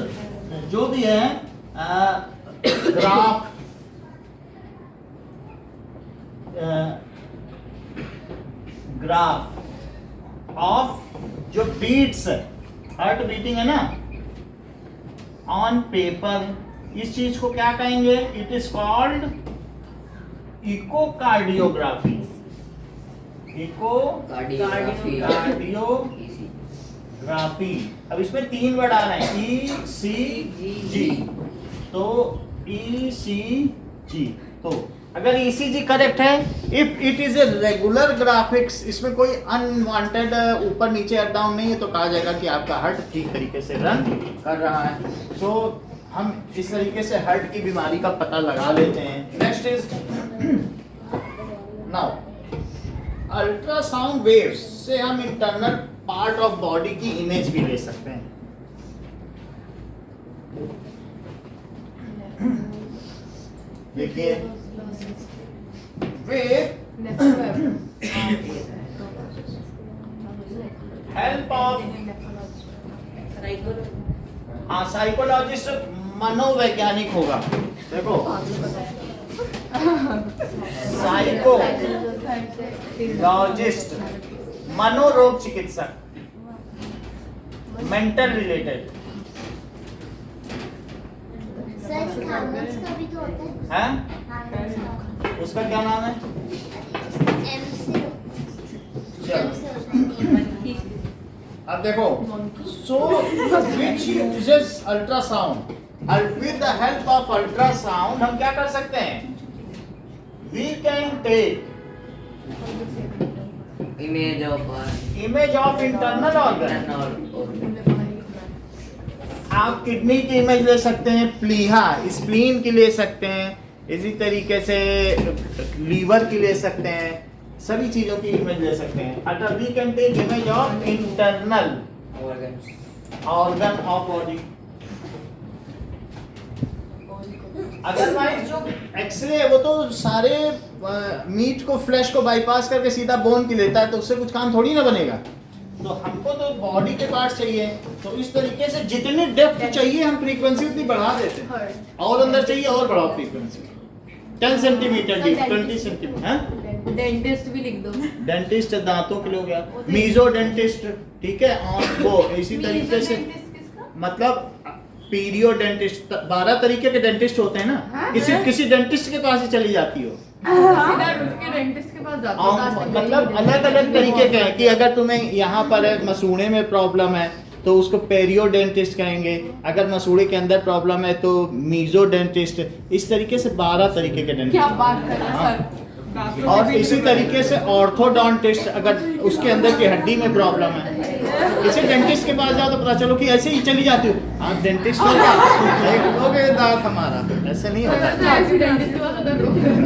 जो भी है ग्राफ ऑफ जो बीट्स है, हार्ट बीटिंग है ना, ऑन पेपर, इस चीज को क्या कहेंगे? It is called echocardiography. Echocardiography. अब इसमें 3 वर्ड आ रहे हैं, ECG। तो ECG, तो अगर ECG करेक्ट है, if it is a regular graphics, इसमें कोई अनवांटेड ऊपर नीचे अप डाउन नहीं है, तो कहा जाएगा कि आपका हार्ट ठीक तरीके से रन कर रहा है। तो हम इस तरीके से हार्ट की बीमारी का पता लगा लेते हैं। Next is now ultrasound waves से हम इंटरनल पार्ट ऑफ बॉडी की इमेज भी ले सकते हैं। देखिए वेव साइकोलॉजिस्ट मनोवैज्ञानिक होगा। देखो साइकोलॉजिस्ट मनोरोग चिकित्सक, मेंटल रिलेटेड सर खामोश का भी तो होता है। है। उसका क्या नाम है? एम से चलो होता है। अब देखो, so which uses ultrasound, with the help of ultrasound हम क्या कर सकते हैं? We can take Image of internal organ। आप किडनी की इमेज ले सकते हैं, प्लीहा स्प्लीन की ले सकते हैं, इसी तरीके से लीवर की ले सकते हैं, सभी चीजों की इमेज ले सकते हैं। अगर we can take image of internal organ of body. Otherwise जो एक्सरे है वो तो सारे मीट को, फ्लैश को बाईपास करके सीधा बोन की लेता है, तो उससे कुछ काम थोड़ी ना बनेगा। तो हमको तो बॉडी के पार्ट चाहिए, तो इस तरीके से जितनी डेप्थ चाहिए हम फ्रीक्वेंसी उतनी बढ़ा देते हैं, और अंदर चाहिए और बढ़ाओ फ्रीक्वेंसी। 10 centimetre deep, 20 centimetre. हाँ, डेंटिस्ट भी लिख दो। डेंटिस्ट दांतों के लिए हो गया, मीजो डेंटिस्ट, ठीक है। और वो इसी तरीके से मतलब पीरियो डेंटिस्ट, 12 तरीके के डेंटिस्ट होते हैं ना। किसी डेंटिस्ट के पास ही चली जाती हो, सीधा उठ के डेंटिस्ट के पास जाते हो। मतलब अलग अलग तरीके के हैं कि अगर तुम्हें यहाँ पर मसूड़े में प्रॉब्लम है तो उसको पेरियो डेंटिस्ट कहेंगे, अगर मसूड़े के अंदर प्रॉब्लम है तो मीजो डेंटिस्ट। इस तरीके से 12 तरीके के डेंटिस्ट। क्या बात कर रहे हैं सर। और इसी तरीके से ऑर्थोडोंटिस्ट, अगर उसके अंदर की हड्डी में प्रॉब्लम है, किसी डेंटिस्ट के पास जाओ तो पता चलो कि ऐसे ही चली जाती हो, हाँ डेंटिस्ट लोगे दांत हमारा, ऐसे नहीं होता। डेंटिस्ट के पास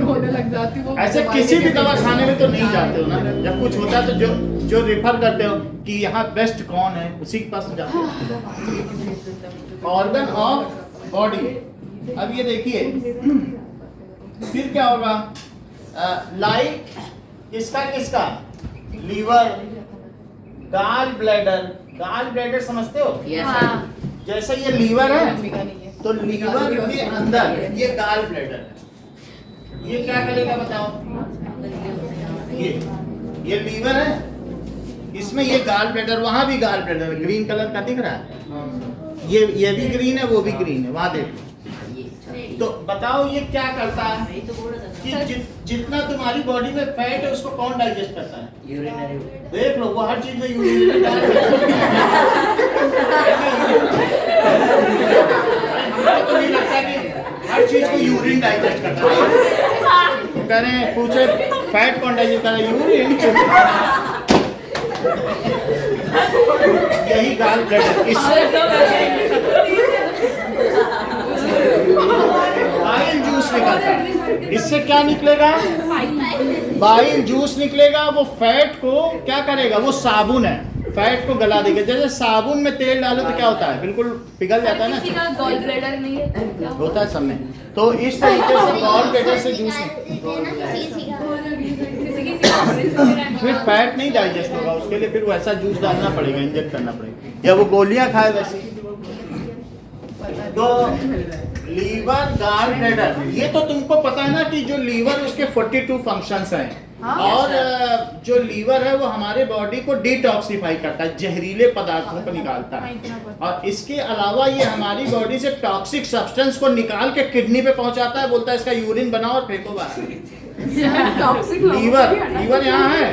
रोने लग जाती हूँ। ऐसे किसी भी दवा खाने में तो नहीं जाते हो ना, जब कुछ होता है तो जो रेफर करते हो कि यहाँ बेस्ट कौन है, उसी के पास जाते हो। Organ of body. अब ये देखिए फिर क्या होगा, लाइक किसका लीवर, गाल ब्लैडर समझते हो? जैसे ये लीवर है तो लीवर के अंदर ये गाल ब्लैडर है, ये क्या करेगा बताओ? ये लीवर है, इसमें ये गाल ब्लैडर, वहां भी गाल ब्लैडर ग्रीन कलर का दिख रहा है, ये भी ग्रीन है, वो भी ग्रीन है, वहां देखो। तो बताओ ये क्या करता है कि जितना तुम्हारी बॉडी में फैट है उसको कौन डाइजेस्ट करता है? यूरिनरी। देख लो, वो हर चीज में यूरिनरी हमको तो नहीं लगता कि हर चीज को यूरिन डाइजेस्ट करता है। कह रहे हैं पूछे फैट कौन डाइजेस्ट कर रहा है? यूरिन। यही गाल ब्लैडर। बाइल जूस निकलता है, इससे क्या निकलेगा? बाइल जूस निकलेगा। वो फैट को क्या करेगा? वो साबुन है, फैट को गला देगा। जैसे साबुन में तेल डालो तो क्या होता है? बिल्कुल पिघल जाता है ना। किसी का गॉल ब्लैडर नहीं है, होता है सब में। तो इस तरीके से गॉल ब्लैडर से जूस फिर फैट नहीं डाइजेस्ट होगा, उसके लिए फिर वैसा जूस डालना पड़ेगा, इंजेक्ट करना पड़ेगा, या वो गोलियां खाए वैसे। तो लीवर, गाल ब्लैडर, ये तो तुमको पता है ना कि जो लीवर उसके 42 फंक्शंस हैं। और जो लीवर है वो हमारे बॉडी को डिटॉक्सिफाई करता है, जहरीले पदार्थों को निकालता है। और इसके अलावा ये हमारी बॉडी से टॉक्सिक सब्सटेंस को निकाल के किडनी पे पहुंचाता है, बोलता है इसका यूरिन बनाओ और फेंको बाहर। लीवर यहाँ है।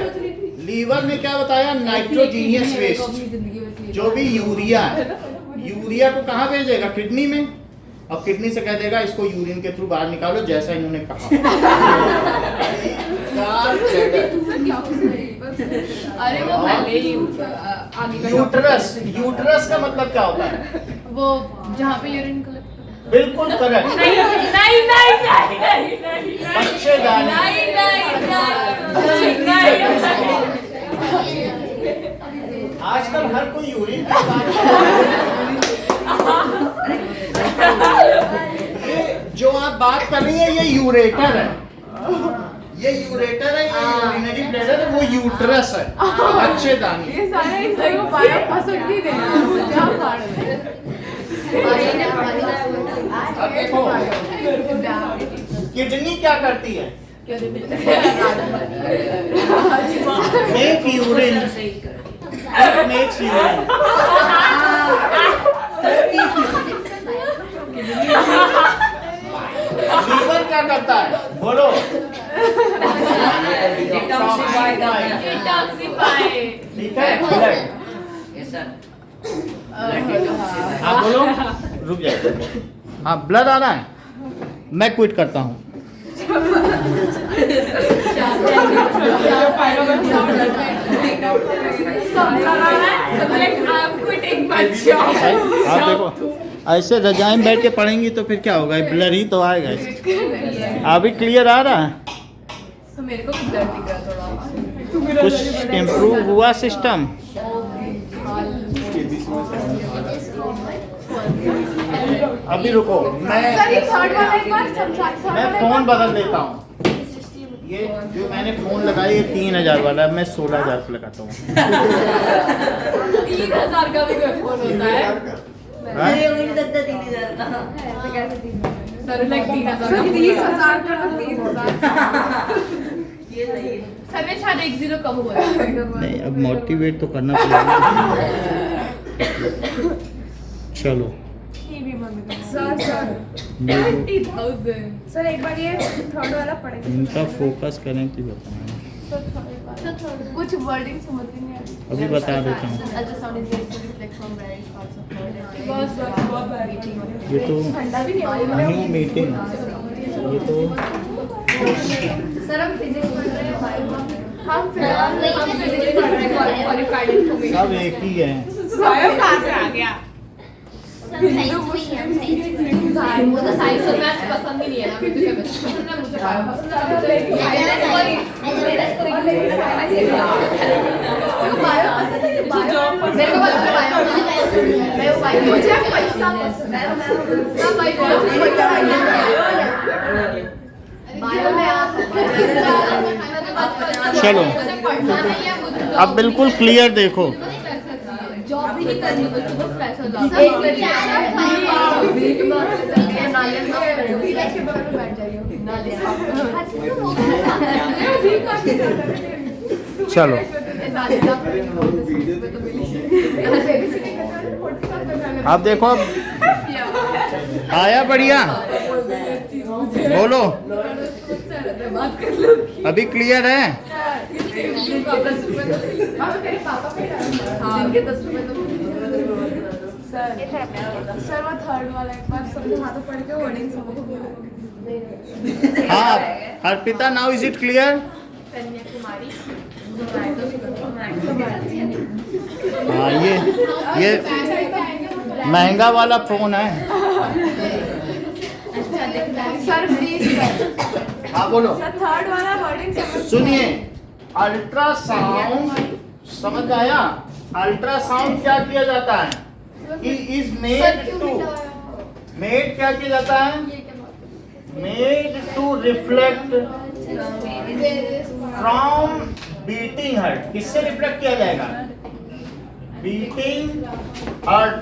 लीवर ने क्या बताया? नाइट्रोजीनियस वेस्ट, जो भी यूरिया है, यूरिया को कहाँ भेजेगा? किडनी में। और किडनी से कह देगा इसको यूरिन के थ्रू बाहर निकालो, जैसा इन्होंने कहा। अरे वो पहले ही यूट्रस का मतलब क्या होता है? वो जहाँ पे यूरिन कलेक्ट। बिल्कुल करेक्ट। नहीं। बच्चेदानी। आजकल हर कोई यूरिन की बात जो आप बात कर रही है ये यूरेटर है, ये यूरेटर है, ये यूरिनरी ब्लैडर है, वो यूट्रस है, बच्चेदानी। ये सारे एक जगह पाया पसंद नहीं देना, जहाँ फाड़ में। अब देखो किडनी क्या करती है? Make urine, makes urine. Liver क्या करता है? बोलो। ठीक है, ब्लड। आप बोलो। रुक जाए। हाँ, ब्लड आ रहा है। मैं क्विट करता हूँ। आप देखो ऐसे रजाई में बैठ के पढ़ेंगी तो फिर क्या होगा? ब्लर ही तो आएगा। अभी क्लियर आ रहा है? मेरे को ब्लड दिख रहा थोड़ा। कुछ इम्प्रूव हुआ सिस्टम? अभी रुको, मैं फोन बदल देता हूँ। ये जो मैंने फोन लगाया ये 3000 वाला है, मैं 16,000 का लगाता हूँ। 3000 का भी कोई फोन होता है? हाँ? ये मुझे लगता 3000 का। सर लाइक 3000 का 30,000 का 30,000 ये सही है। सर में शायद 1 0 कम हुआ है। नहीं, अब मोटिवेट तो करना पड़ेगा। चलो सर 20,000 सर एक बार ये थर्ड वाला पढ़ेंगे। इनका फोकस करें कि बताएं। कुछ वर्डिंग समझ नहीं आ रही। अभी बता देता हूँ। Ultrasound is used to reflect from various parts of body. बस बहुत ये तो ठंडा भी नहीं नहीं मीटिंग, ये तो सर हम फिजिक्स पढ़ रहे हैं हम फिजिक्स पढ़ रहे हैं क्वालिफाइड इन्फॉर्मेशन सब एक ही है। साइंस कहाँ से आ गया? सब साइंस भी है, साइंस वो तो साइंस और मैथ्स पसंद ही नहीं है ना मुझे केमिस्ट्री पसंद है मुझे बायो पसंद है मेरे को पसंद है बायो मैं वो बायो मुझे पैसा पसंद है मैं बायो में आप चलो अब बिल्कुल क्लियर देखो। जॉब भी नहीं करनी मुझे बस पैसा सब एक चलो अब देखो, अब आया बढ़िया, बोलो अभी क्लियर है? सर वो थर्ड वाला एक बार समझा तो पढ़ के वर्डिंग समझो। हाँ Arpita, now is it clear? Kanyakumari हाँ ये महंगा वाला फोन है। सर प्लीज हाँ बोलो। सर थर्ड वाला वर्डिंग समझ सुनिए, अल्ट्रासाउंड समझ आया? अल्ट्रासाउंड क्या किया जाता है? इज मेड टू, मेड क्या किया जाता है? Made to reflect from beating heart. किससे रिफ्लेक्ट किया जाएगा? Beating heart.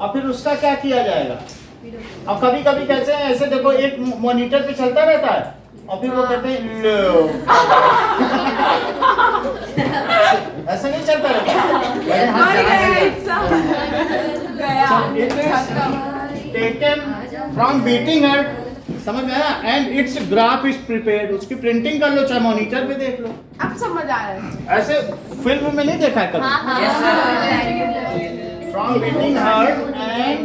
और फिर उसका क्या किया जाएगा? अब कभी कभी कैसे है, ऐसे देखो एक मॉनिटर पे चलता रहता है और फिर वो कहते हैं ऐसा नहीं चलता रहता। टेकन फ्रॉम बीटिंग हार्ट, समझ में आया? And it's graph is prepared. उसकी प्रिंटिंग कर लो, चाहे मॉनिटर पे देख लो। अब समझ आ रहा है। ऐसे फिल्म में नहीं देखा है कभी? फ्रॉम बीटिंग हार्ट एंड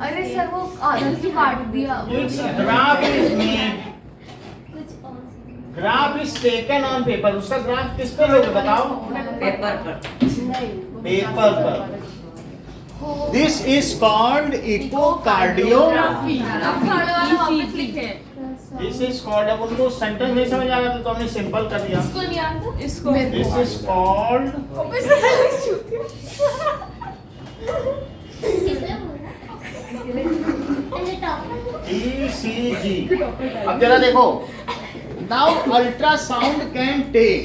अरे सर वो आदत की काट दिया। It's graph is made, graph is taken on paper. उसका ग्राफ किस पे लोगे बताओ? पेपर पर। पेपर पर। This is called echocardiography. This is called, अब उनको सेंटेंस नहीं समझ आ रहा तो हमने सिंपल कर दिया। इसको दिस इज कॉल्ड ECG। अब जरा देखो, now ultrasound can take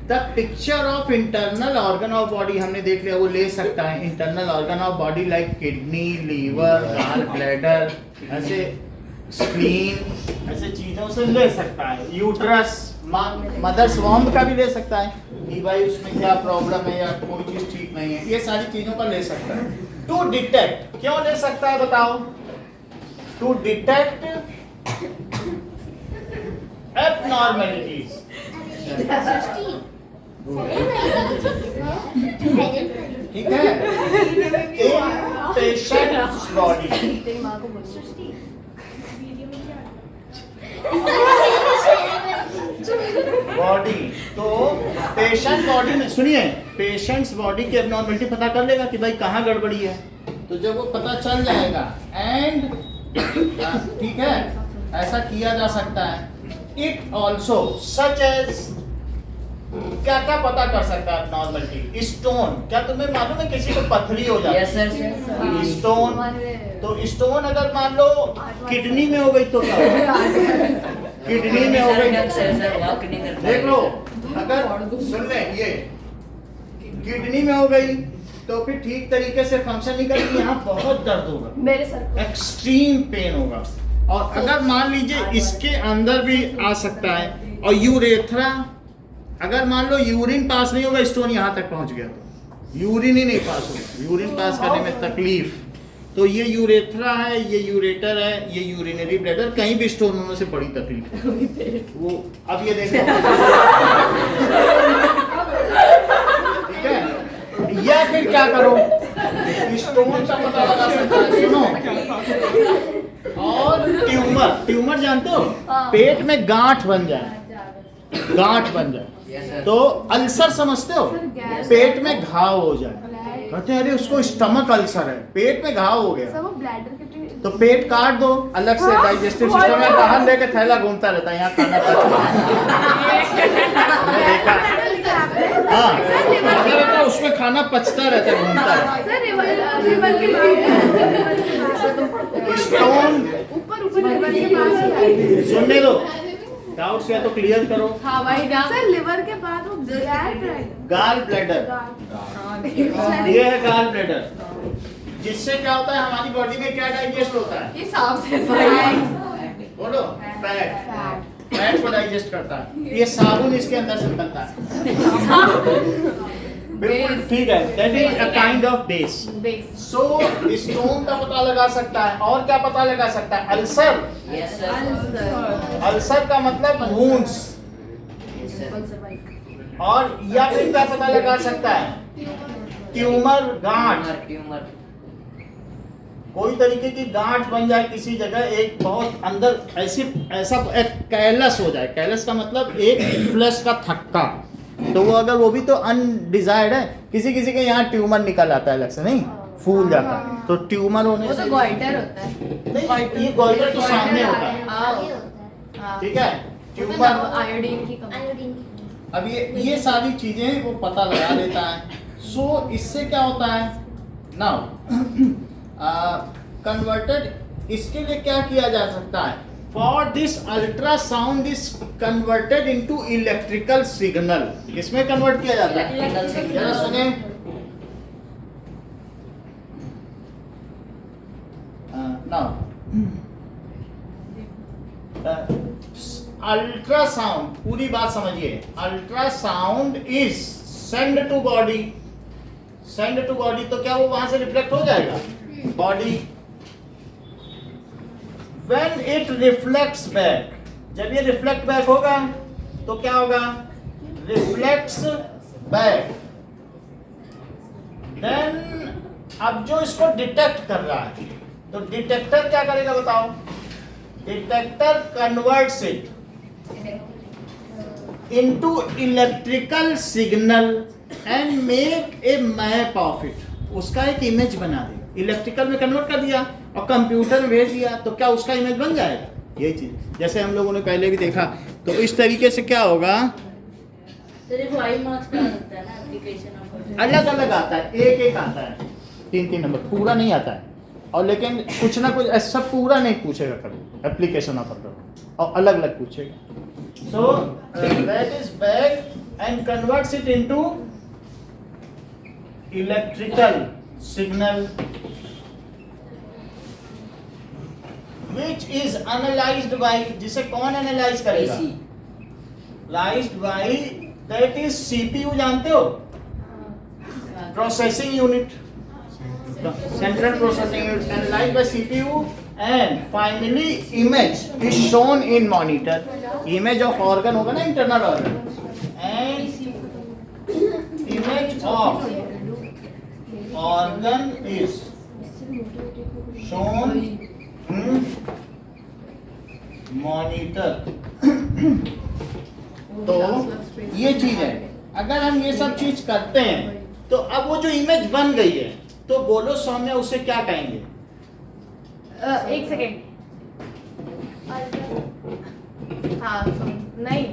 the picture of internal organ of body हमने देख लिया, वो ले सकता है internal organ of body like kidney, liver, gall bladder, ऐसे स्प्लीन, ऐसे चीजों से ले सकता है। यूट्रस, मदर्स वॉर्म का भी ले सकता है कि भाई उसमें क्या प्रॉब्लम है या कोई चीज ठीक नहीं है, ये सारी चीजों का ले सकता है। टू डिटेक्ट, क्यों ले सकता है बताओ? टू डिटेक्ट एबनॉर्मलिटीज, ठीक है, इन पेशेंट्स बॉडी। तेरी माँ को बोल बॉडी तो पेशेंट बॉडी में, सुनिए, पेशेंट्स बॉडी की एबनॉर्मलिटी पता कर लेगा कि भाई कहाँ गड़बड़ी है, तो जब वो पता चल जाएगा एंड ठीक है, ऐसा किया जा सकता है। इट ऑल्सो सच एज, क्या क्या पता कर सकता है एबनॉर्मलिटी? स्टोन, क्या तुम्हें मालूम है किसी को पथरी हो जाती है? Yes sir. स्टोन, तो स्टोन अगर मान लो किडनी में हो गई तो क्या होगा? किडनी में हो गई, देख लो, अगर सुन ले, ये किडनी में हो गई तो फिर ठीक तरीके से फंक्शन नहीं करेगी, यहाँ बहुत दर्द होगा, मेरे सर एक्सट्रीम पेन होगा। और अगर मान लीजिए इसके अंदर भी आ सकता है, और यूरेथ्रा, अगर मान लो यूरिन पास नहीं होगा, स्टोन यहाँ तक पहुँच गया तो यूरिन ही नहीं पास होगा, यूरिन पास करने में तकलीफ, तो ये यूरेथ्रा है, ये यूरेटर है, ये यूरिनरी ब्लैडर, कहीं भी स्टोन होने से बड़ी तकलीफ है वो। अब ये देखो, ठीक है, या फिर क्या करो, स्टोन का पता लगा सकते हैं, सुनो, और ट्यूमर, ट्यूमर जानते हो, पेट में गांठ बन जाए, गांठ बन जाए, तो अल्सर समझते हो, पेट में घाव हो जाए, कहते हैं अरे उसको स्टमक अल्सर है, पेट में घाव हो गया, तो पेट काट दो, अलग से डाइजेस्टिव सिस्टम में बाहर लेके थैला घूमता रहता है, यहाँ खाना हाँ, उसमें खाना पचता रहता है, घूमता रहता है। स्टोन, सुनने दो, डाउट्स या तो क्लियर करो। हाँ भाई सर, लिवर के बाद वो गाल ब्लैडर, ये है गाल ब्लैडर, जिससे क्या होता है हमारी बॉडी में क्या डाइजेस्ट होता है? ये साफ से बोलो, फैट, फैट को डाइजेस्ट करता है, ये साबुन इसके अंदर से निकलता है, बिल्कुल ठीक है, that is a kind of base. So stone का पता लगा सकता है, और क्या पता लगा सकता है? अल्सर, अल्सर का मतलब वुंड्स, और या फिर क्या पता लगा सकता है? ट्यूमर, गांठ, ट्यूमर, कोई तरीके की गांठ बन जाए किसी जगह, एक बहुत अंदर ऐसी, ऐसा एक कैलस हो जाए, कैलस का मतलब एक फ्लैश का थक्का, तो वो अगर वो भी तो अनडिजायर्ड है, किसी किसी के यहाँ ट्यूमर निकल आता है अलग से, नहीं फूल जाता है, तो ट्यूमर होने वो से तो गोइटर होता है, नहीं, ये गोइटर तो सामने होता है, ठीक है, ट्यूमर, आयोडीन की कमी। आयोडीन की। अब ये सारी चीजें वो पता लगा लेता है। सो इससे क्या होता है नाउ, कन्वर्टेड, इसके लिए क्या किया जा सकता है? For this ultrasound is converted into electrical signal, इसमें कन्वर्ट किया जाता है, जरा सुने, नाउ अल्ट्रासाउंड, पूरी बात समझिए, ultrasound is send to body, send to body, तो क्या वो वहां से रिफ्लेक्ट हो जाएगा body? When it reflects back, जब ये रिफ्लेक्ट बैक होगा तो क्या होगा? रिफ्लेक्ट्स बैक, देन अब जो इसको डिटेक्ट कर रहा है, तो डिटेक्टर क्या करेगा बताओ? Detector converts it into electrical signal and make a map of it, उसका एक इमेज बना दिया, इलेक्ट्रिकल में कन्वर्ट कर दिया और कंप्यूटर में भेज दिया, तो क्या उसका इमेज बन जाएगा? यही चीज जैसे हम लोगों ने पहले भी देखा, तो इस तरीके से क्या होगा, सिर्फ 5 मार्क्स का होता है ना एप्लीकेशन ऑफ, अलग अलग आता है, एक एक आता है, 3 नंबर, पूरा नहीं आता है, और लेकिन कुछ ना कुछ ऐसा पूरा नहीं पूछेगा कभी, एप्लीकेशन ऑफर करो और अलग अलग पूछेगा। So that is back and converts it into electrical signal which is analyzed by, जिसे कौन एनालाइज करेगा? Analyzed by, that is CPU, जानते हो? Processing unit, central processing unit, analyzed by CPU, and finally image is shown in monitor. Image of organ होगा ना, internal organ, and image of organ is shown in monitor. तो ये चीज है, अगर हम ये सब चीज करते हैं तो अब वो जो इमेज बन गई है, तो बोलो सौम्या उसे क्या कहेंगे? एक सेकेंड, हाँ नहीं,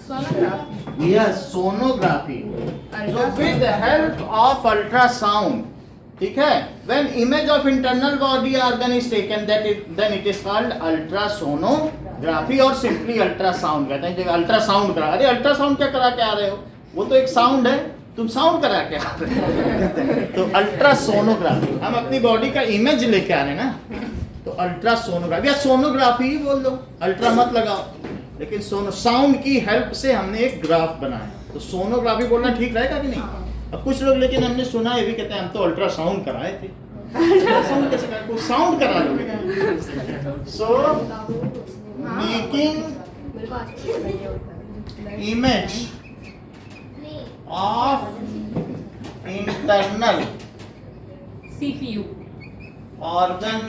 sonography. Yes, sonography. So with the help of ultrasound, ठीक है, when image of internal body organ is taken, then it is called ultrasonography और simply ultrasound कहते हैं। अल्ट्रासाउंड करा, अरे अल्ट्रासाउंड क्या करा के आ रहे हो? वो तो एक साउंड है, तुम साउंड करा के आ रहे हो। तो अल्ट्रासोनोग्राफी, हम अपनी बॉडी का इमेज लेके आ रहे हैं ना, तो अल्ट्रासोनोग्राफी या सोनोग्राफी ही बोल दो, अल्ट्रा मत लगाओ, लेकिन साउंड की हेल्प से हमने एक ग्राफ बनाया, तो सोनोग्राफी बोलना ठीक रहेगा कि नहीं? अब कुछ लोग, लेकिन हमने सुना ये भी कहते हैं हम तो अल्ट्रासाउंड कराए थे। अल्ट्रासाउंड कैसे कराए? कोई साउंड करा लोगे। So making image of internal CPU organ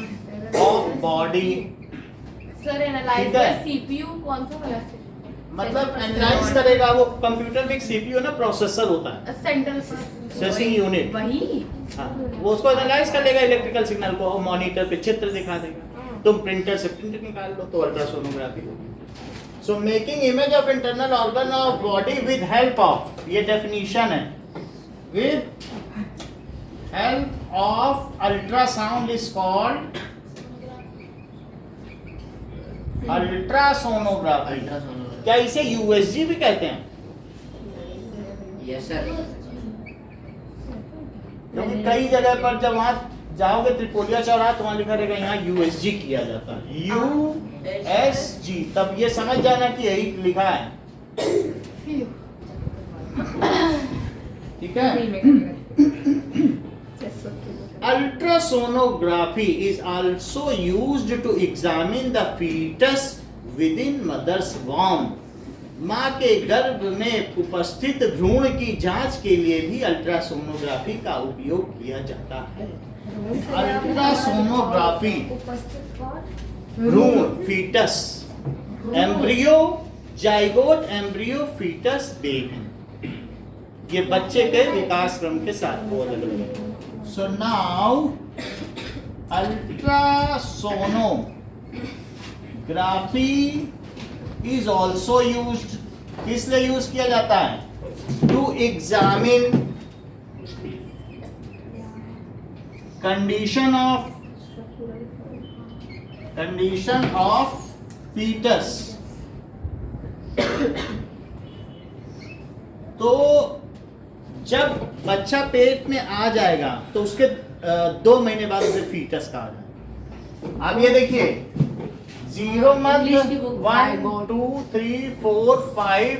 of body. Sir analyse by CPU कौन सा वाला? मतलब एनालाइज करेगा वो, कंप्यूटर में एक सीपीयू ना, प्रोसेसर होता है, सेंट्रल प्रोसेसिंग यूनिट, वही। हाँ, वो उसको एनालाइज कर लेगा इलेक्ट्रिकल सिग्नल को, और मॉनिटर पे चित्र दिखा देगा। तुम प्रिंटर से प्रिंट निकाल लो तो अल्ट्रासोनोग्राफी होगी। सो making image of internal organ of body with help of, ये डेफिनेशन है, with help of ultrasound is called ultrasonography. क्या इसे यूएसजी भी कहते हैं? Yes sir. क्योंकि कई जगह पर जब वहां जाओगे त्रिपोलिया चौराहा, तो वहां लिखा रहेगा यहाँ यूएसजी किया जाता है, यूएसजी, तब ये समझ जाना कि यही लिखा है, ठीक है। Ultrasonography is also used to examine the fetus within mother's womb. माँ के गर्भ में उपस्थित भ्रूण की जांच के लिए भी अल्ट्रासोनोग्राफी का उपयोग किया जाता है। अल्ट्रासोनोग्राफी, भ्रूण, fetus, embryo, zygote, embryo, fetus, baby, ये बच्चे के विकास क्रम के साथ वो अलग अलग है। So now ultrasonography is also used, किस लिए यूज किया जाता है? To examine condition of fetus। तो जब बच्चा पेट में आ जाएगा तो उसके 2 महीने बाद उसे फीटस कहा जाएगा। अब ये देखिए, 0 मंथ, 1 2 3 4 5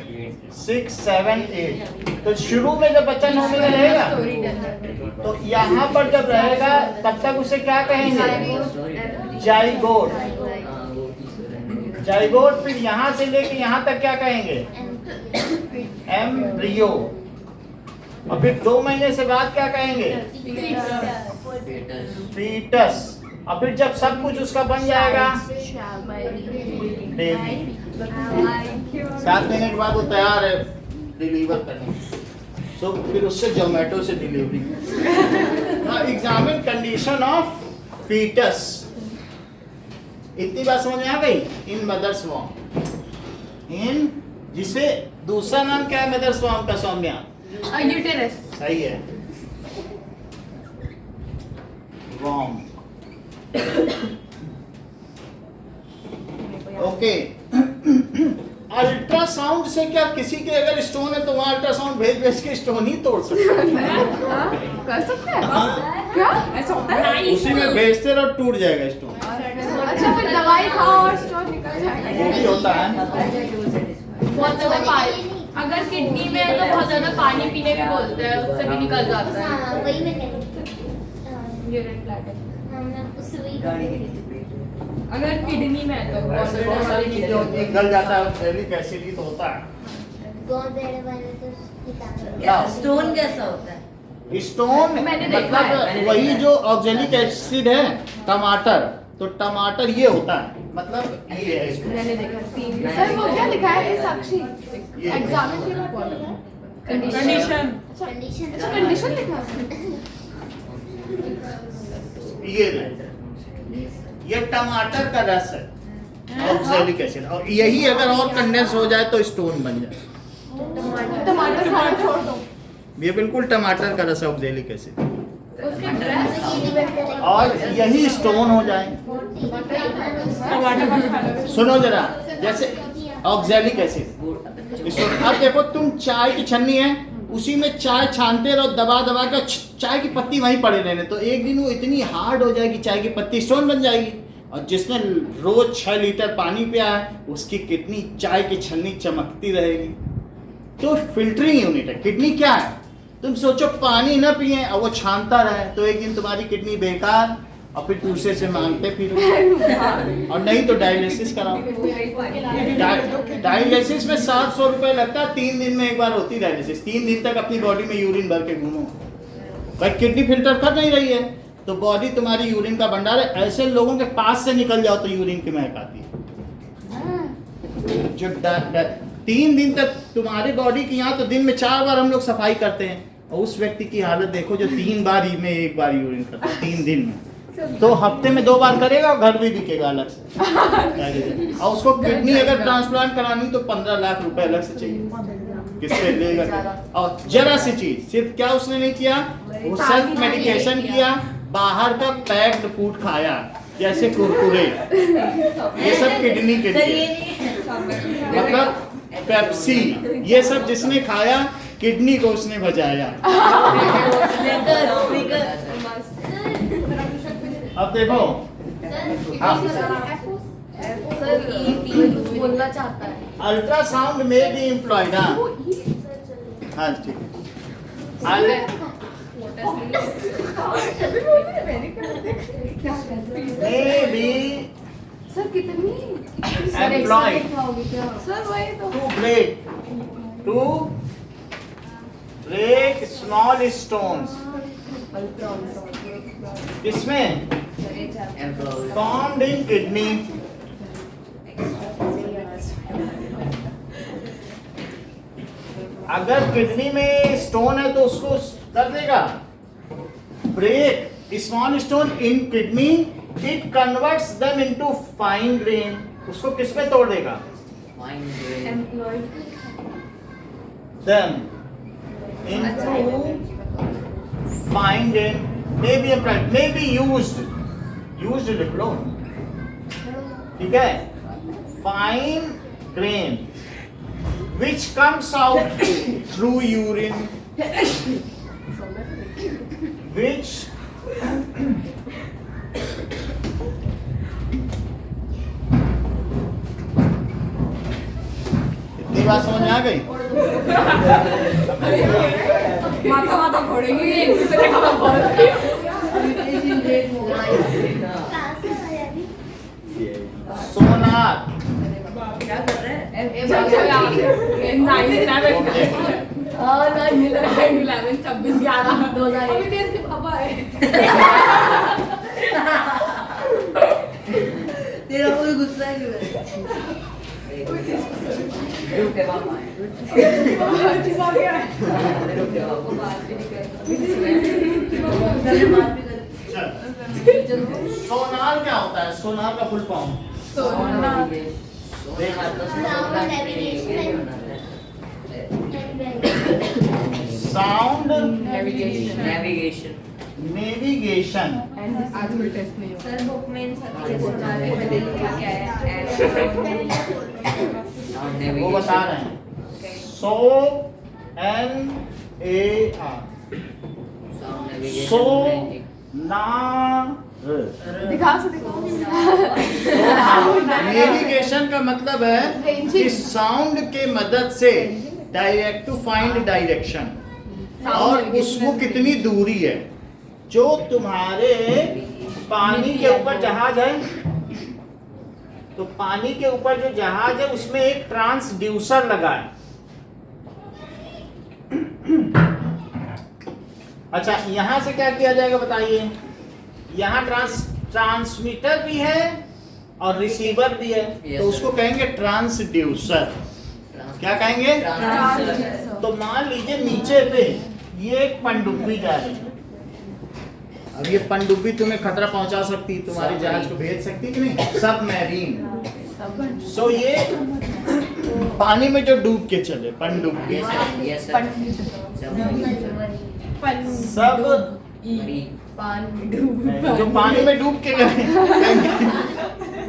6 7 8, तो शुरू में जब बच्चा 9 महीने रहेगा, तो यहाँ पर जब रहेगा तब तक उसे क्या कहेंगे? जाइगोट। जाइगोट, फिर यहाँ से लेके यहाँ तक क्या कहेंगे? एम्ब्रियो। और फिर 2 महीने से बाद क्या कहेंगे? फीटस। और फिर जब सब कुछ उसका बन जाएगा, बेबी। 7 महीने के बाद वो तैयार है डिलीवर करने, सो फिर उससे जोमेटो से delivery. Examine condition of fetus. इतनी बात समझ में आ गई? इन मदर्स वॉर्म, इन, जिसे दूसरा नाम क्या है मदर्स वॉर्म का सौम्या? यूटेरस। सही है, वॉर्म। ओके, अल्ट्रासाउंड साउंड से क्या, किसी के अगर स्टोन है तो वहाँ अल्ट्रासाउंड भेज भेज के स्टोन ही तोड़ सकते हैं। कर सकते हैं हाँ। क्या ऐसा होता है? उसी में भेजते रहो, टूट जाएगा स्टोन। अच्छा फिर दवाई खाओ और स्टोन निकल जाएगा। वो भी होता है। बहुत ज्यादा पानी, अगर किडनी में है तो बहुत ज्यादा पानी पीने भी बोलते हैं, उससे भी निकल जाता है। हाँ वही मैं कह रही थी। यूरिन ब्लैडर हाँ मैं उससे वही कह रही थी। अगर किडनी में है तो ऐसे बहुत सारी चीजें होती हैं, गल जाता है, ऑक्सैलिक एसिड ही तो होता है। गोंदेड़े वाले तो निकाल क्या? स्टोन कैसा होता है? स्टोन मैंने देखा है, मतलब वही जो ऑक्सैलिक एसिड है, टमाटर, तो टमाटर ये होता है, मतलब ये है इसमें। मैंने देखा 3 सर वो क्या लिखा है ये साक्षी ये एग्जाम में क्या कंडीशन। कंडीशन। अच्छा कंडीशन लिखा है। ये टमाटर का रस है, ऑक्सैलिक एसिड, और यही अगर और कंडेंस हो जाए तो स्टोन बन जाए। टमाटर खाना छोड़ दो। ये बिल्कुल टमाटर का रस है, ऑक्सैलिक एसिड, उसके और यही स्टोन हो जाए। सुनो जरा, जैसे ऑक्सैलिक एसिड स्टोन। अब देखो तुम चाय की छन्नी है, उसी में चाय छानते रहो, दबा दबा कर चाय की पत्ती वहीं पड़े रहने, तो एक दिन वो इतनी हार्ड हो जाएगी चाय की पत्ती, स्टोन बन जाएगी। और जिसने रोज 6 लीटर पानी पिया है, उसकी किडनी चाय की छन्नी चमकती रहेगी। तो फिल्टरिंग यूनिट है किडनी। क्या है, तुम सोचो पानी ना पिए और वो छानता रहे, तो एक दिन तुम्हारी किडनी बेकार, और फिर दूसरे से मांगते फिरो, और नहीं तो डायलिसिस कराओ। डायलिसिस में 700 रुपए लगता है, 3 दिन में एक बार होती डायलिसिस। 3 दिन तक अपनी बॉडी में यूरिन भर के घूमो, भाई किडनी फिल्टर कर नहीं रही है, तो बॉडी तुम्हारी यूरिन का भंडार है। ऐसे लोगों के पास से निकल जाओ तो यूरिन की महक आती है। जो 3 दिन तक तुम्हारी बॉडी की, यहाँ तो दिन में 4 बार हम लोग सफाई करते हैं, और उस व्यक्ति की हालत देखो जो 3 बार ही में 1 बार यूरिन करता है 3 दिन में, तो हफ्ते में 2 बार करेगा और घर भी बिकेगा अलग से। और उसको किडनी अगर ट्रांसप्लांट करानी तो 15 लाख रुपए अलग से चाहिए, किससे लेगा। और जरा सी चीज, सिर्फ क्या उसने नहीं किया, वो सेल्फ मेडिकेशन किया, बाहर का पैक्ड फूड खाया, जैसे कुरकुरे, ये सब किडनी के लिए, मतलब पेप्सी, ये सब जिसने खाया किडनी को उसने बचाया। अब देखो, सर कुछ बोलना चाहता है। अल्ट्रासाउंड में भी एम्प्लॉयड। हाँ ठीक है। में भी सर कितनी एम्प्लॉयड सर वही तो टू ब्रेक स्मॉल स्टोन्स, इसमें फॉर्म्ड इन किडनी, अगर किडनी में स्टोन है तो उसको कर देगा break small stone in kidney, it converts them into fine grain. उसको किस में तोड़ देगा, them into fine grain, may be used लिख लो, ठीक है, fine grain which comes out through urine, which इतनी बात समझ में आ गई। माथा फोड़ेंगे एक दूसरे का बोल सोनार क्या कर रहे हैं? 9/11 तेरा कोई गुस्सा क्यों है? रुक के बाप आए। सोनार क्या होता है, सोनार का full form, sound navigation navigation. Sir book में इन सब चीजें समझा रहे हैं, मैंने लिखा क्या है वो बता रहे हैं SONAR नेविगेशन का मतलब है कि साउंड के मदद से डायरेक्ट टू फाइंड डायरेक्शन, और उसको कितनी दूरी है। जो तुम्हारे पानी के ऊपर जहाज है, तो पानी के ऊपर जो जहाज है उसमें एक ट्रांसड्यूसर लगा है। अच्छा, यहां से क्या किया जाएगा बताइए। यहाँ ट्रांसमीटर भी है और रिसीवर भी है, तो उसको कहेंगे ट्रांसड्यूसर। क्या कहेंगे? तो मान लीजिए नीचे पे ये एक पनडुब्बी जा रही है। अब ये पनडुब्बी तुम्हें खतरा पहुंचा सकती, तुम्हारे जहाज को भेज सकती कि नहीं, सबमरीन। सो ये पानी में जो डूब के चले, पनडुब्बी सब जो पानी में डूब के गए,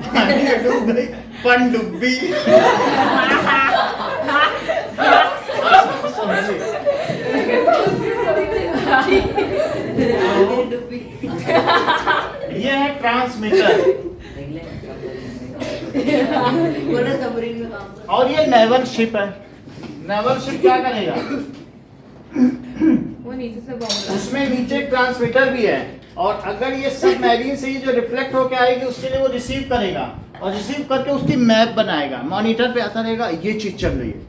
पानी में डूब गई पनडुब्बी। ये है ट्रांसमीटर, और ये नेवल शिप है। नेवल शिप क्या करेगा? वो नीचे से बॉम्ब उसमें नीचे ट्रांसमीटर भी है, और अगर ये सबमरीन से ये जो रिफ्लेक्ट होके आएगी उसके लिए वो रिसीव करेगा, और रिसीव करके उसकी मैप बनाएगा, मॉनिटर पे आता रहेगा ये चीज चल रही है।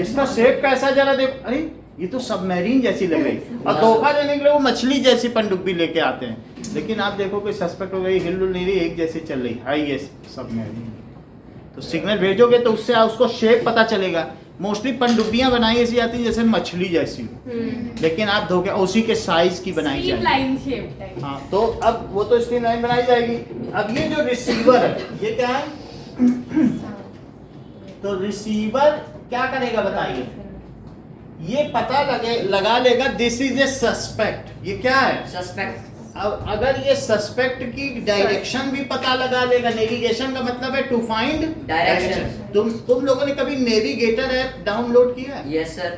इसका शेप कैसा जरा देख, अरे ये तो सबमरीन जैसी लग रही, और धोखा देने के लिए वो मछली जैसी पनडुब्बी लेके आते हैं, लेकिन आप देखो कोई सस्पेक्ट हो गई, हिल नहीं रही, एक जैसी चल रही, हाई ये सबमरीन। तो सिग्नल भेजोगे तो उससे उसको शेप पता चलेगा। मोस्टली पनडुब्बियां बनाई ऐसी आती है जैसे मछली जैसी, लेकिन आप धोखे उसी के साइज की बनाई जाएगी। हाँ, तो अब वो तो स्ट्रीम लाइन बनाई जाएगी। अब ये जो रिसीवर है ये क्या है? तो रिसीवर क्या करेगा बताइए? ये पता लगा लेगा दिस इज ए सस्पेक्ट। ये क्या है? सस्पेक्ट। अब अगर ये सस्पेक्ट की डायरेक्शन भी पता लगा लेगा, नेविगेशन का मतलब है टू फाइंड डायरेक्शन। तुम लोगों ने कभी नेविगेटर ऐप डाउनलोड किया है? Yes sir.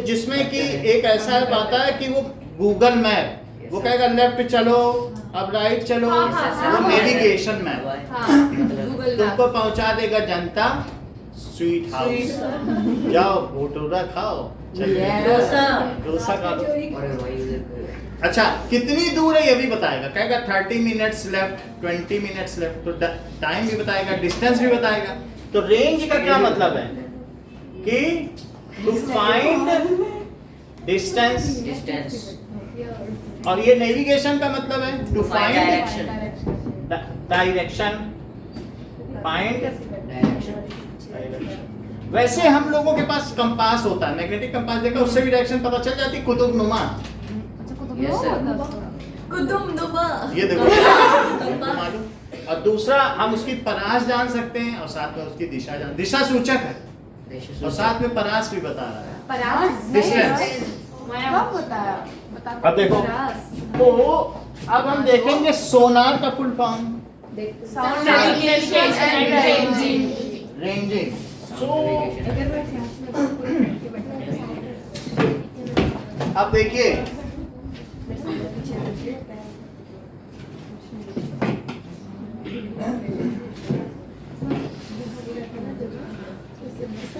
जिसमें कि एक ऐसा ऐप आता है कि वो गूगल मैप, वो कहेगा लेफ्ट चलो, अब राइट चलो, वो नेविगेशन मैप तुमको पहुंचा देगा जनता स्वीट हाउस। जाओ भटूरा खाओ, डोसा खा लो। अच्छा, कितनी दूर है ये भी बताएगा, कहेगा 30 मिनट्स लेफ्ट, 20 मिनट्स लेफ्ट, तो टाइम भी बताएगा, डिस्टेंस भी बताएगा। तो रेंज का क्या मतलब है कि टू फाइंड डिस्टेंस, और ये नेविगेशन का मतलब है to find direction, find direction. वैसे हम लोगों के पास कंपास होता है, मैग्नेटिक कंपास, देखा उससे भी डायरेक्शन पता चल जाती, कुतुब नुमा। ये देखो और दूसरा हम उसकी परास जान सकते हैं, और साथ में उसकी दिशा सूचक है, और साथ में परास भी बता रहा है। परास डिस्टेंस कब बताया? अब देखो, तो अब हम देखेंगे सोनार का full form, sound navigation and ranging. Ranging. अब देखिए,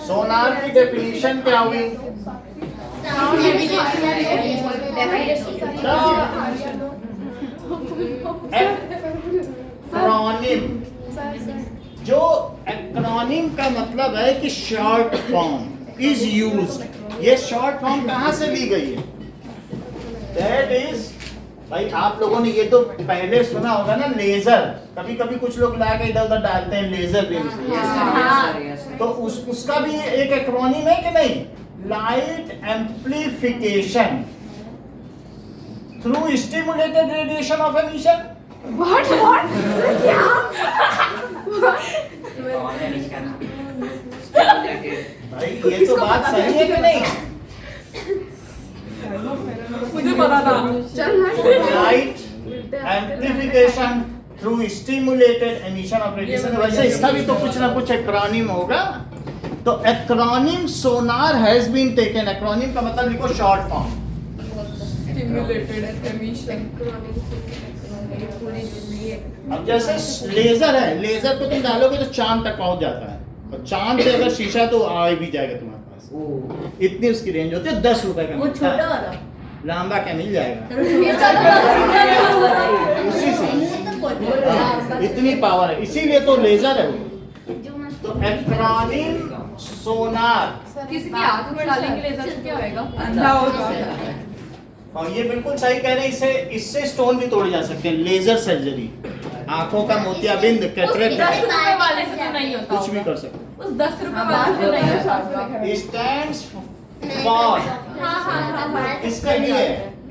सोनार की डेफिनेशन क्या हुई? एक्रोनिम। जो एक्रोनिम का मतलब है कि शॉर्ट फॉर्म इज यूज्ड। ये शॉर्ट फॉर्म कहाँ से ली गई है? दैट इज, भाई आप लोगों ने ये तो पहले सुना होगा ना, लेजर। कभी कभी कुछ लोग ला के इधर उधर डालते हैं लेजर बीम, तो उसका भी एक एक्रोनिम है कि नहीं? Light amplification through stimulated radiation of emission. What? क्या? भाई ये तो बात सही है कि नहीं? मुझे पता था। Light amplification through stimulated emission of radiation. वैसे इसका भी तो कुछ ना कुछ एक्रोनिम होगा। तो acronym sonar has been taken, acronym का मतलब लिखो शॉर्ट फॉर्म। अब जैसे लेजर है, लेजर को तुम डालोगे तो चांद तक पहुंच जाता है, और चांद से अगर शीशा तो आ भी जाएगा तुम्हारे पास, इतनी उसकी रेंज होती है। 10 रुपए का वो छोटा वाला लंबा क्या मिल जाएगा उसी से, इतनी पावर है, इसीलिए तो लेजर है वो। तो एक्रोनिम सोनार, किसी की आंख में डालेंगे लेजर से क्या होएगा? अंधा हो जाएगा। और ये बिल्कुल सही कह रहे हैं, इससे स्टोन भी तोड़े जा सकते हैं, लेजर सर्जरी, आंखों का मोतियाबिंद, कैटरेक्ट, 10 रुपए वाले से तो नहीं होता, कुछ भी कर सकते हैं। उस 10 रुपए वाले से नहीं होता। स्टैंड्स फॉर, हाँ इसके लिए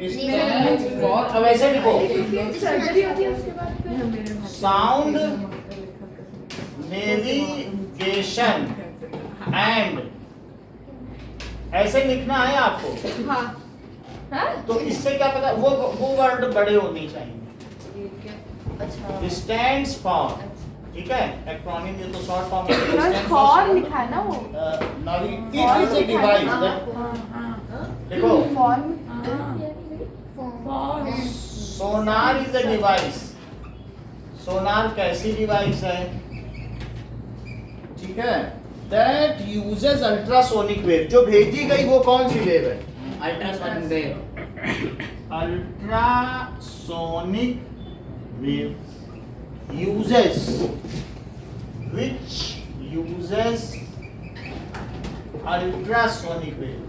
स्टैंड्स फॉर, अब ऐसे लिखो, सर्जरी होती है उसके बाद साउंड नेविगेशन एंड, ऐसे लिखना है आपको। हाँ तो इससे क्या पता, वो वर्ड बड़े होने चाहिए। स्टैंड्स फॉर, ठीक है, एक्रोनिम ये तो शॉर्ट फॉर्म है। फॉर लिखा है ना वो, इट इज अ डिवाइस, देखो सोनार इज अ डिवाइस। सोनार कैसी डिवाइस है, ठीक है, दैट यूजेस अल्ट्रासोनिक वेव, जो भेजी गई वो कौन सी वेव है? Ultrasonic wave, ultrasonic wave uses, which uses ultrasonic wave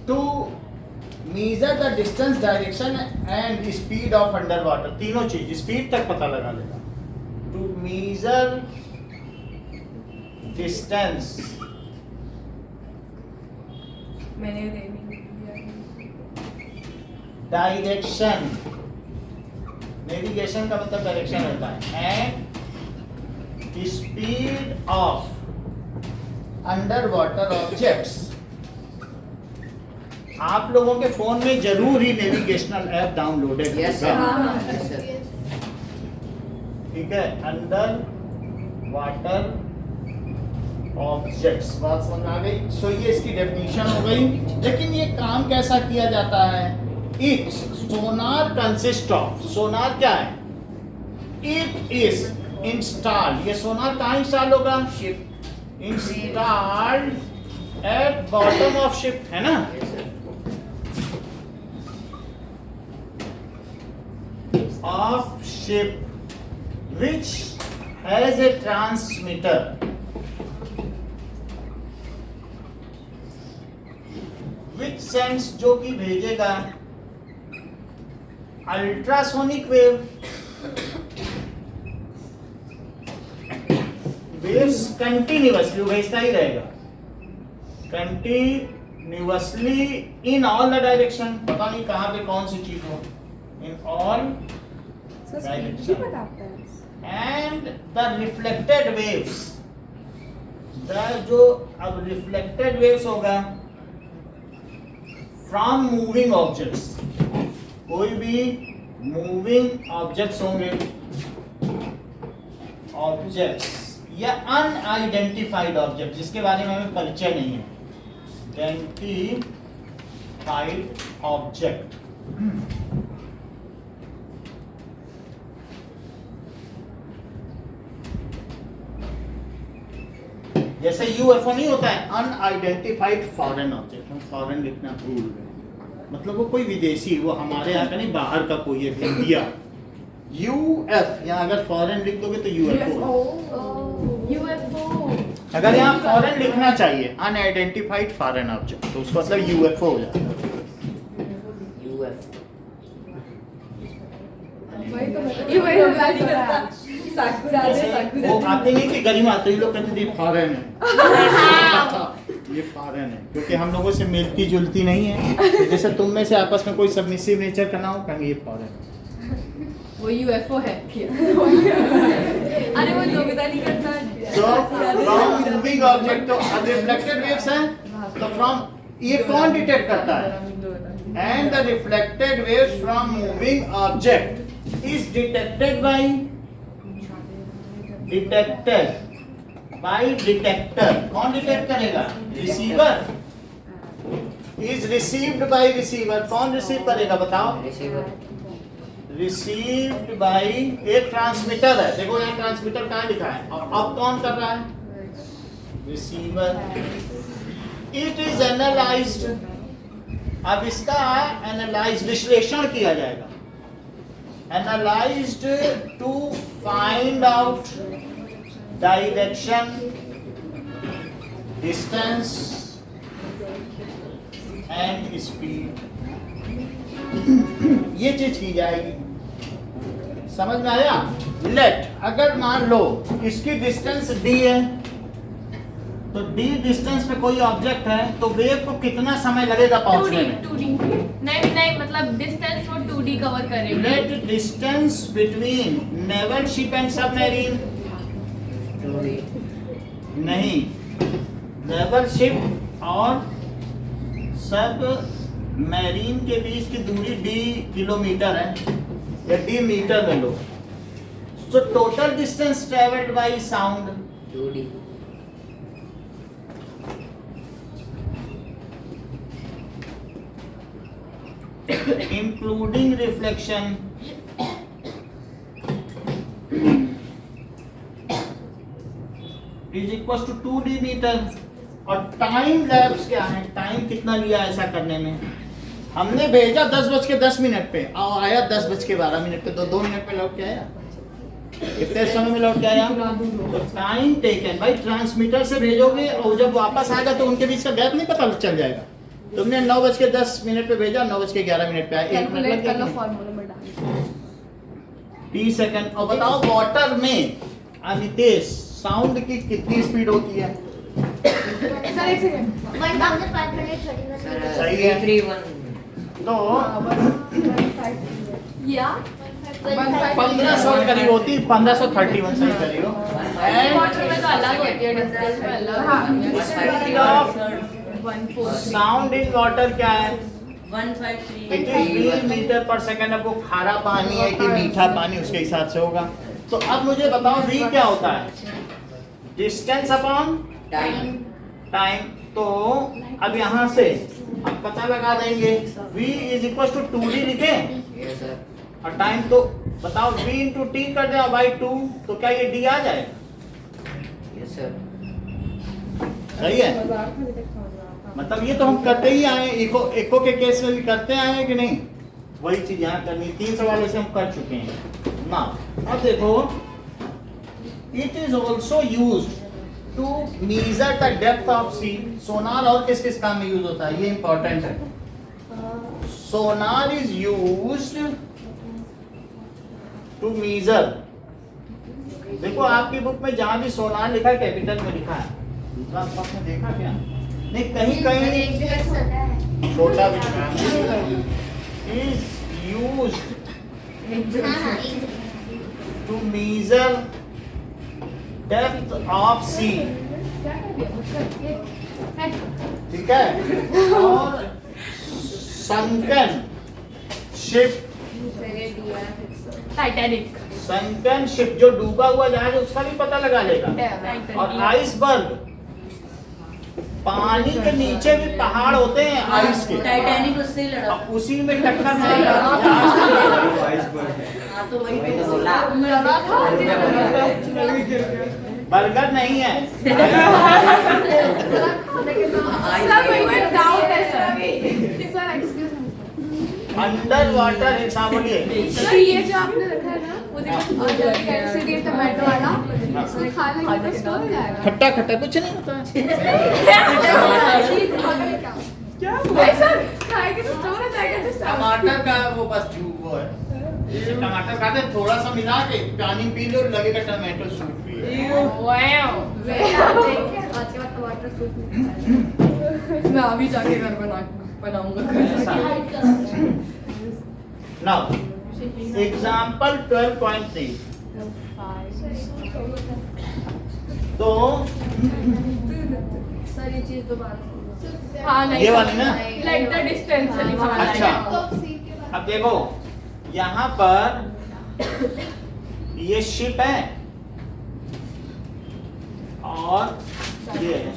to measure the distance, direction and speed of underwater, तीनों चीज, स्पीड तक पता लगा लेगा। to measure distance, direction, navigation का मतलब डायरेक्शन होता है, and speed of under water objects. आप लोगों के फोन में जरूर ही नेविगेशनल ऐप डाउनलोडेड होगा, ठीक है, अंडर वाटर ऑब्जेक्ट्स, बात समझ आ गई। सो ये इसकी डेफिनेशन हो गई। लेकिन ये काम कैसा किया जाता है? इट सोनार कंसिस्ट ऑफ, सोनार क्या है? इट इज इंस्टॉल्ड, ये सोनार कहाँ इंस्टॉल होगा? Ship, installed at bottom of ship, है ना? Of ship which has a transmitter, which sends, जो कि भेजेगा अल्ट्रासोनिक वेव, वेव्स कंटिन्यूअसली भेजता ही रहेगा, continuously in all the direction, पता नहीं कहाँ पे कौन सी चीज हो, in all direction, and the reflected waves, जो अब reflected waves होगा from moving objects, कोई भी moving objects होंगे, objects या unidentified object जिसके बारे में हमें परिचय नहीं है, identified object, जैसे यूएफओ नहीं होता है, अनआइडेंटिफाइड फॉरेन ऑब्जेक्ट, हम फॉरेन लिखना भूल गए, मतलब वो कोई विदेशी, वो हमारे यहाँ का नहीं, बाहर का कोई है, इंडिया। यूएफ, यहाँ अगर फॉरेन लिख दोगे तो यूएफओ, अगर यहाँ फॉरेन लिखना चाहिए, अनआइडेंटिफाइड फॉरेन ऑब्जेक्ट, तो उसका मतलब यूएफओ हो जाता है। वो आते नहीं कि गरिमा आते, लोग कहते थे फॉरेन है, ये फॉरेन है, क्योंकि हम लोगों से मिलती जुलती नहीं है, तो जैसे तुम में से आपस में कोई सबमिसिव नेचर का ना हो, कहेंगे ये फॉरेन, वो यूएफओ है। अरे वो योग्यता नहीं करता। तो फ्रॉम मूविंग ऑब्जेक्ट, तो रिफ्लेक्टेड वेव्स हैं, तो फ्रॉम, ये कौन डिटेक्ट करता है? And the reflected waves from moving object is detected by detected by detector. कौन डिटेक्ट करेगा? Receiver. Is received by receiver. कौन रिसीव करेगा बताओ? रिसीव्ड बाय एक ट्रांसमीटर है, देखो यहाँ ट्रांसमीटर कहाँ लिखा है, और अब कौन कर रहा है? रिसीवर। इट इज एनालाइज्ड, अब इसका एनालाइज विश्लेषण किया जाएगा। Analysed to find out direction, distance and speed. ये चीज की जाएगी। समझ में आया? लेट, अगर मान लो इसकी डिस्टेंस d है, तो d डिस्टेंस पे कोई ऑब्जेक्ट है, तो वेव को कितना समय लगेगा पहुंचने में? 2D नहीं मतलब डिस्टेंस वो 2D कवर करेंगे। Let distance between naval ship and submarine, नहीं, नेवल शिप और सब मैरीन के बीच की दूरी d किलोमीटर है, या d मीटर में लो। तो total distance travelled by sound 2D including reflection is equal to 2d metre. और टाइम लैप्स क्या है? टाइम कितना लिया ऐसा करने में? हमने भेजा 10:10 पे और आया 10:12 पे, तो 2 मिनट में लौट के आया। कितने समय में लौट के आया? तो टाइम टेकन भाई, ट्रांसमीटर से भेजोगे और जब वापस आएगा तो उनके बीच का गैप नहीं पता चल जाएगा। तुमने 9:10 पे भेजा, 9:11 पे आया, 1 मिनट लग गया। फॉर्मूले में डाल 30 सेकंड। और बताओ वाटर में अमितेश साउंड की कितनी स्पीड होती है? सर एक सेकंड 1531 सही है। 331 तो या 1500 करीब होती, 1531 सही करी हो। वाटर में तो अलग होती है, डिस्टेंस में अलग। Speed of 140 sound in water क्या है? 153 इट इज मीटर पर सेकंड। अब वो खारा पानी है कि मीठा पानी, उसके हिसाब से होगा। तो अब मुझे बताओ v क्या होता है? Distance upon time. तो अब यहाँ से हम पता लगा देंगे v is equal to 2d लिखें, यस सर और टाइम तो बताओ v इंटू टी कर दे बाई 2, तो क्या ये d आ जाएगा? यस सर सही है। मतलब ये तो हम करते ही आए, इको के केस में भी करते आए हैं कि नहीं? वही चीज यहाँ करनी, 3 सवालों से हम कर चुके हैं ना। अब देखो, it is also used to measure the depth of sea. Sonar और किस किस काम में यूज होता है, ये इंपॉर्टेंट है। सोनार इज यूज्ड टू मेजर। देखो आपकी बुक में जहां भी सोनार लिखा है कैपिटल में लिखा है, दूसरा आपने देखा क्या? नहीं, कहीं कहीं छोटा भी लिखा है। Is used to measure depth of sea, ठीक है। और sunken ship, Titanic sunken ship जो डूबा हुआ जहाज उसका भी पता लगा लेगा। और आइसबर्ग, पानी के नीचे भी पहाड़ होते हैं आइस के, टाइटैनिक उससे ही लड़ा। उसी में टक्कर मारेगा। हाँ तो वही तो बोला। बर्गर नहीं है। अंडर वाटर हिसाब बोलिए। ये जो आपने रखा है ना, वो देखो सीरियल टमाटो वाला, इसमें खाने के स्टोर हो जाएगा। खट्टा खट्टा कुछ नहीं होता। क्या भाई सर खाएंगे तो स्टोर हो जाएगा। जिस टमाटर का वो बस वो है, जैसे टमाटर खाते हैं, थोड़ा सा मिला के पानी पी लो, लगेगा टमाटो सूप पी है। वाओ, आज के बाद टमाटर सूप मैं अभी जाके घर बनाऊंगा। Now example 12.3। तो सर ये चीज दोबारा हाँ नहीं, ये वाली ना? लाइक द डिस्टेंस से लिखा हुआ है। अच्छा, अब देखो यहाँ पर ये शिप है, और ये है,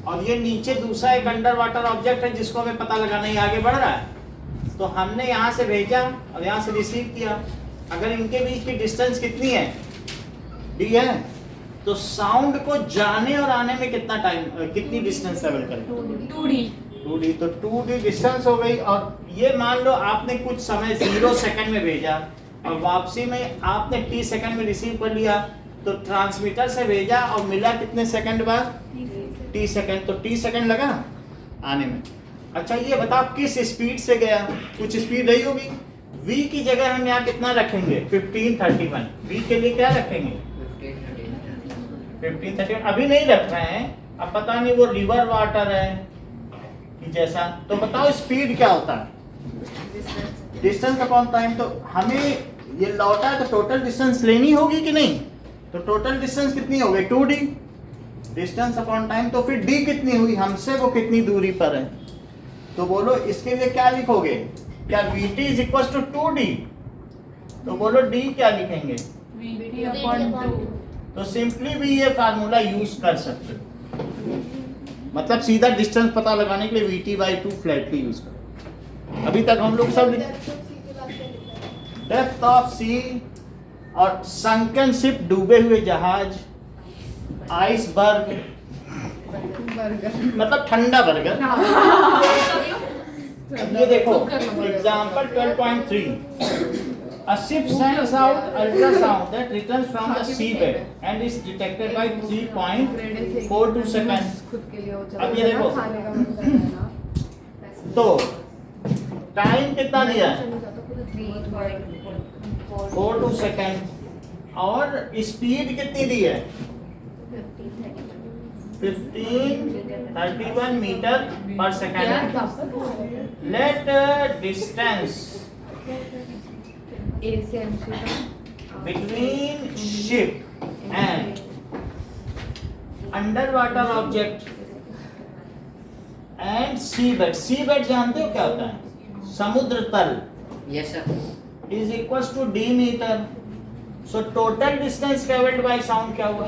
और ये नीचे दूसरा एक अंडर वाटर ऑब्जेक्ट है जिसको हमें पता लगाना है आगे बढ़ रहा है। तो हमने यहाँ से भेजा और यहाँ से रिसीव किया। अगर इनके बीच की डिस्टेंस कितनी है, d है, तो साउंड को जाने और आने में कितना टाइम, कितनी डिस्टेंस ट्रेवल करेगा? 2d। तो 2d डिस्टेंस हो गई। और ये मान लो आपने कुछ समय 0 सेकंड में भेजा और वापसी में आपने t सेकंड में रिसीव कर लिया, तो ट्रांसमीटर से भेजा और मिला कितने सेकंड बाद? t second. तो t सेकंड लगा आने में। अच्छा ये बताओ किस स्पीड से गया? कुछ स्पीड रही होगी। v की जगह हम यहाँ कितना रखेंगे? 1531। v के लिए क्या रखेंगे? 1531 अभी नहीं रख रहे हैं, अब पता नहीं वो रिवर वाटर है कि जैसा। तो बताओ स्पीड क्या होता है? Distance upon time. तो हमें ये लौटा है तो टोटल डिस्टेंस लेनी होगी कि नहीं? तो टोटल डिस्टेंस कितनी हो गई? 2d distance upon time. तो फिर d कितनी हुई? हमसे वो कितनी दूरी पर है? तो बोलो इसके लिए क्या लिखोगे? क्या vt is equal to 2d? तो बोलो d क्या लिखेंगे? तो सिंपली भी ये फार्मूला यूज कर सकते हो, मतलब सीधा डिस्टेंस पता लगाने के लिए vt/2 फ्लैटली यूज करो। अभी तक हम लोग सब डेप्थ ऑफ सी और संकन शिप, डूबे हुए जहाज, आइसबर्ग मतलब ठंडा बर्गर। अब ये देखो example 12.3, a ship sends out ultrasound that returns from the seabed and is detected by 3.42 seconds। अब ये देखो तो टाइम कितना दिया है? 42 सेकंड। और स्पीड कितनी दी है? 1531 मीटर पर second. Let distance between ship and underwater object and seabed। seabed जानते हो क्या होता है? समुद्र तल। Yes sir। is equals to d meter। so total distance traveled by sound क्या हुआ?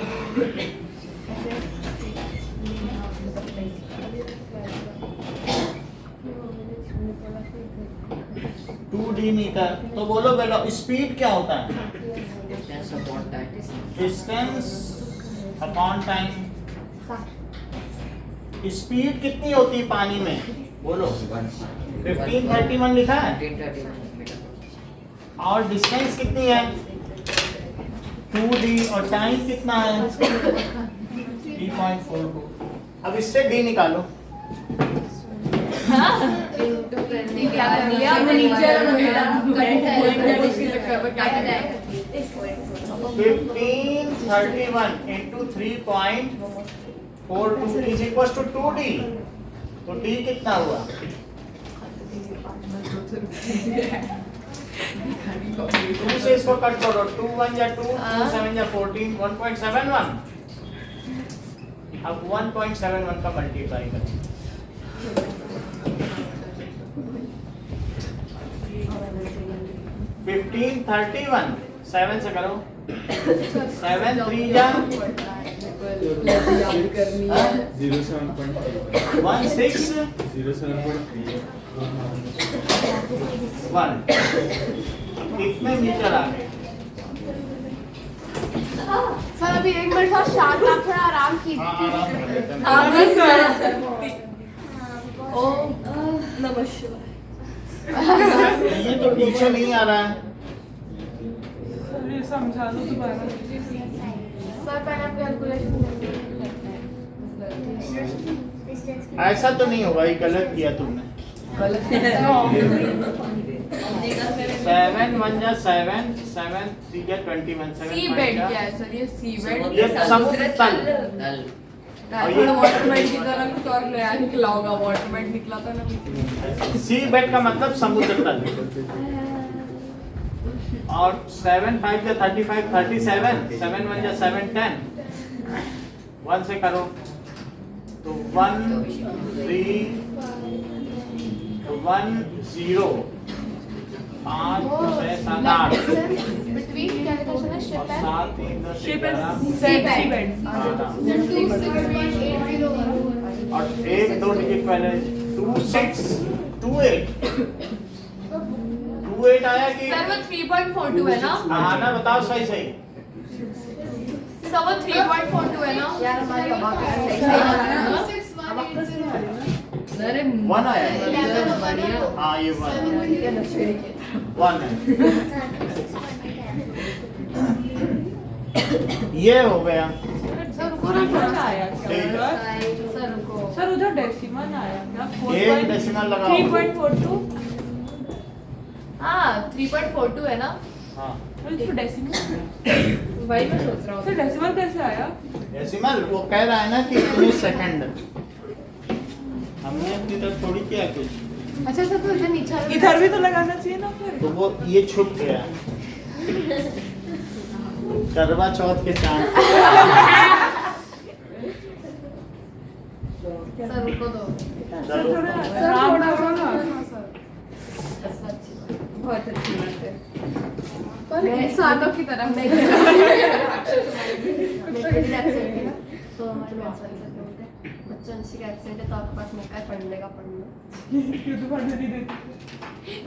2d metre. तो बोलो वेलो स्पीड क्या होता है? Distance upon time। Distance upon time. Speed कितनी होती है पानी में? बोलो 1531 लिखा है। 1531 मीटर। और डिस्टेंस कितनी है? 2d। और टाइम कितना है? 3.42। अब इससे d निकालो। क्या कर लिया हमने? नीचे 1531 into 3.42 is equals to 2d। तो d कितना हुआ? टू से इसको कट करो, 2 1 या 2, 2 7 या 14, 1.71। अब 1.71 का मल्टीप्लाई करें। 1531 7 से करो, 7 3 जा 1 कितने मीटर आ गए? सर अभी 1 मिनट और शांत, आप थोड़ा आराम कीजिए। ओम नमः शिवाय। ये तो पीछे नहीं आ रहा है। समझा दो दोबारा। सर पहले आप कैलकुलेशन ऐसा तो नहीं होगा, ये गलत किया तुमने। 7 1 जा 7, 7 3 जा 21, 7 सी बेड क्या है सर? ये सी बेड ये समुद्र तल। तल। थोड़ा वाटरमेंट की तरह कुछ और नया निकला होगा। वाटरमेंट निकला था ना। सी बेड का मतलब समुद्र तल। और 7 5 जा 35, 37, 7 1 जा 7 10, 1 से करो तो 1 3 1 0 5 6 7 8। बिटवीन क्या कशाला शिप आहे? 7 3 10 शिप 11 सीबेड और 1 2 डिजिट पहले 2 6 2 8 2 8 आया कि सर वो 3.42 है ना हाँ ना बताओ सही सही सर वो 3.42 है ना यार हमारी अबाक अरे 1 आया बढ़िया हाँ ये 1 है ये हो गया सर उधर डेसिमल आया क्या एक डेसिमल लगाओ 3.42 हाँ 3.42 है ना हाँ इसको डेसिमल वही मैं सोच रहा हूँ सर डेसिमल कैसे आया डेसिमल वो कह रहा है ना कि इतने सेकंड हमने अपनी तरफ थोड़ी किया कुछ अच्छा सर तो इधर नीचे इधर भी तो लगाना चाहिए ना फिर तो वो ये छुप गया करवा चौथ के चांद सर रुको दो चलो सर थोड़ा बहुत अच्छी बात है पर इंसानों की तरह नहीं तो हमारे मैथ्स वाले सर बोलते हैं बच्चों अच्छी का एब्सेंट है तो आपके पास मौका है पढ़ने का पढ़ना क्यों तो पढ़ने नहीं देती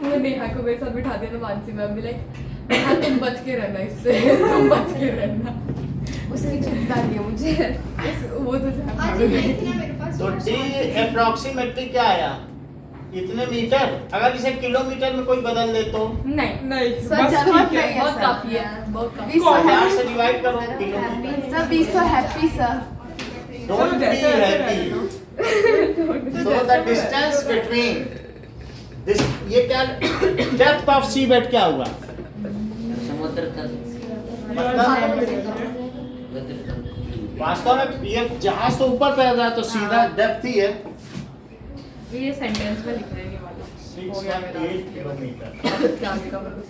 वो नेहा को मेरे साथ बिठा देना मानसी मैम भी लाइक हाँ तुम बच के रहना इससे तुम बच के रहना उसने चिंता नहीं है मुझे वो तो तो डी अप्रोक्सीमेटली क्या आया इतने मीटर अगर इसे किलोमीटर में कोई बदल दे तो नहीं नहीं सर बस बहुत ठीक है बहुत काफी है बहुत काफी 1000 से डिवाइड करो kilometre sir be so happy sir don't be happy so the distance between this ये क्या डेप्थ ऑफ सी बेड क्या हुआ समुद्र तल मतलब वास्तव में ये जहाज तो ऊपर तैर रहा है तो सीधा डेप्थ ही है ये सेंटेंस में लिख रहे हैं ये वाला 6.8 किलोमीटर क्या आगे का मतलब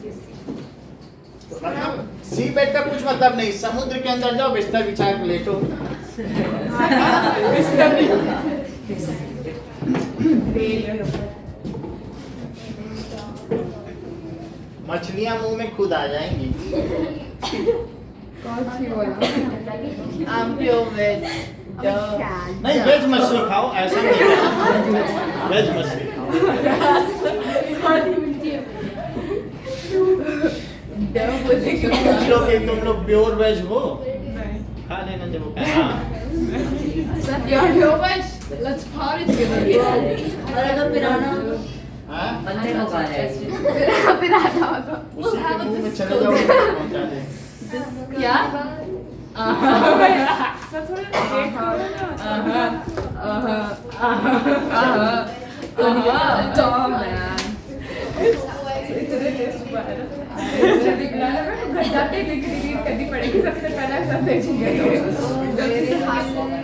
सी बेड का कुछ मतलब नहीं समुद्र के अंदर जाओ बिस्तर बिछा के लेटो मछलियां मुंह में खुद आ जाएंगी कौन सी बोला I'm pure veg नहीं वेज मछली खाओ ऐसा नहीं वेज मछली खाओ पूछ लो कि तुम लोग प्योर वेज हो खा लेना जब वो कहे हाँ सर यार नो बस लेट्स पार्टी टुगेदर और अगर पिराना हाँ बनने को कहा जाए फिर आता हो तो उसी के मुंह में चले जाओ पहुंचा दे क्या सर थोड़ा वेट करो ना टॉम मैन इतने टेस्ट पाया घंटा पे डिलीट करनी पड़ेगी सबसे पहले सब भेजेंगे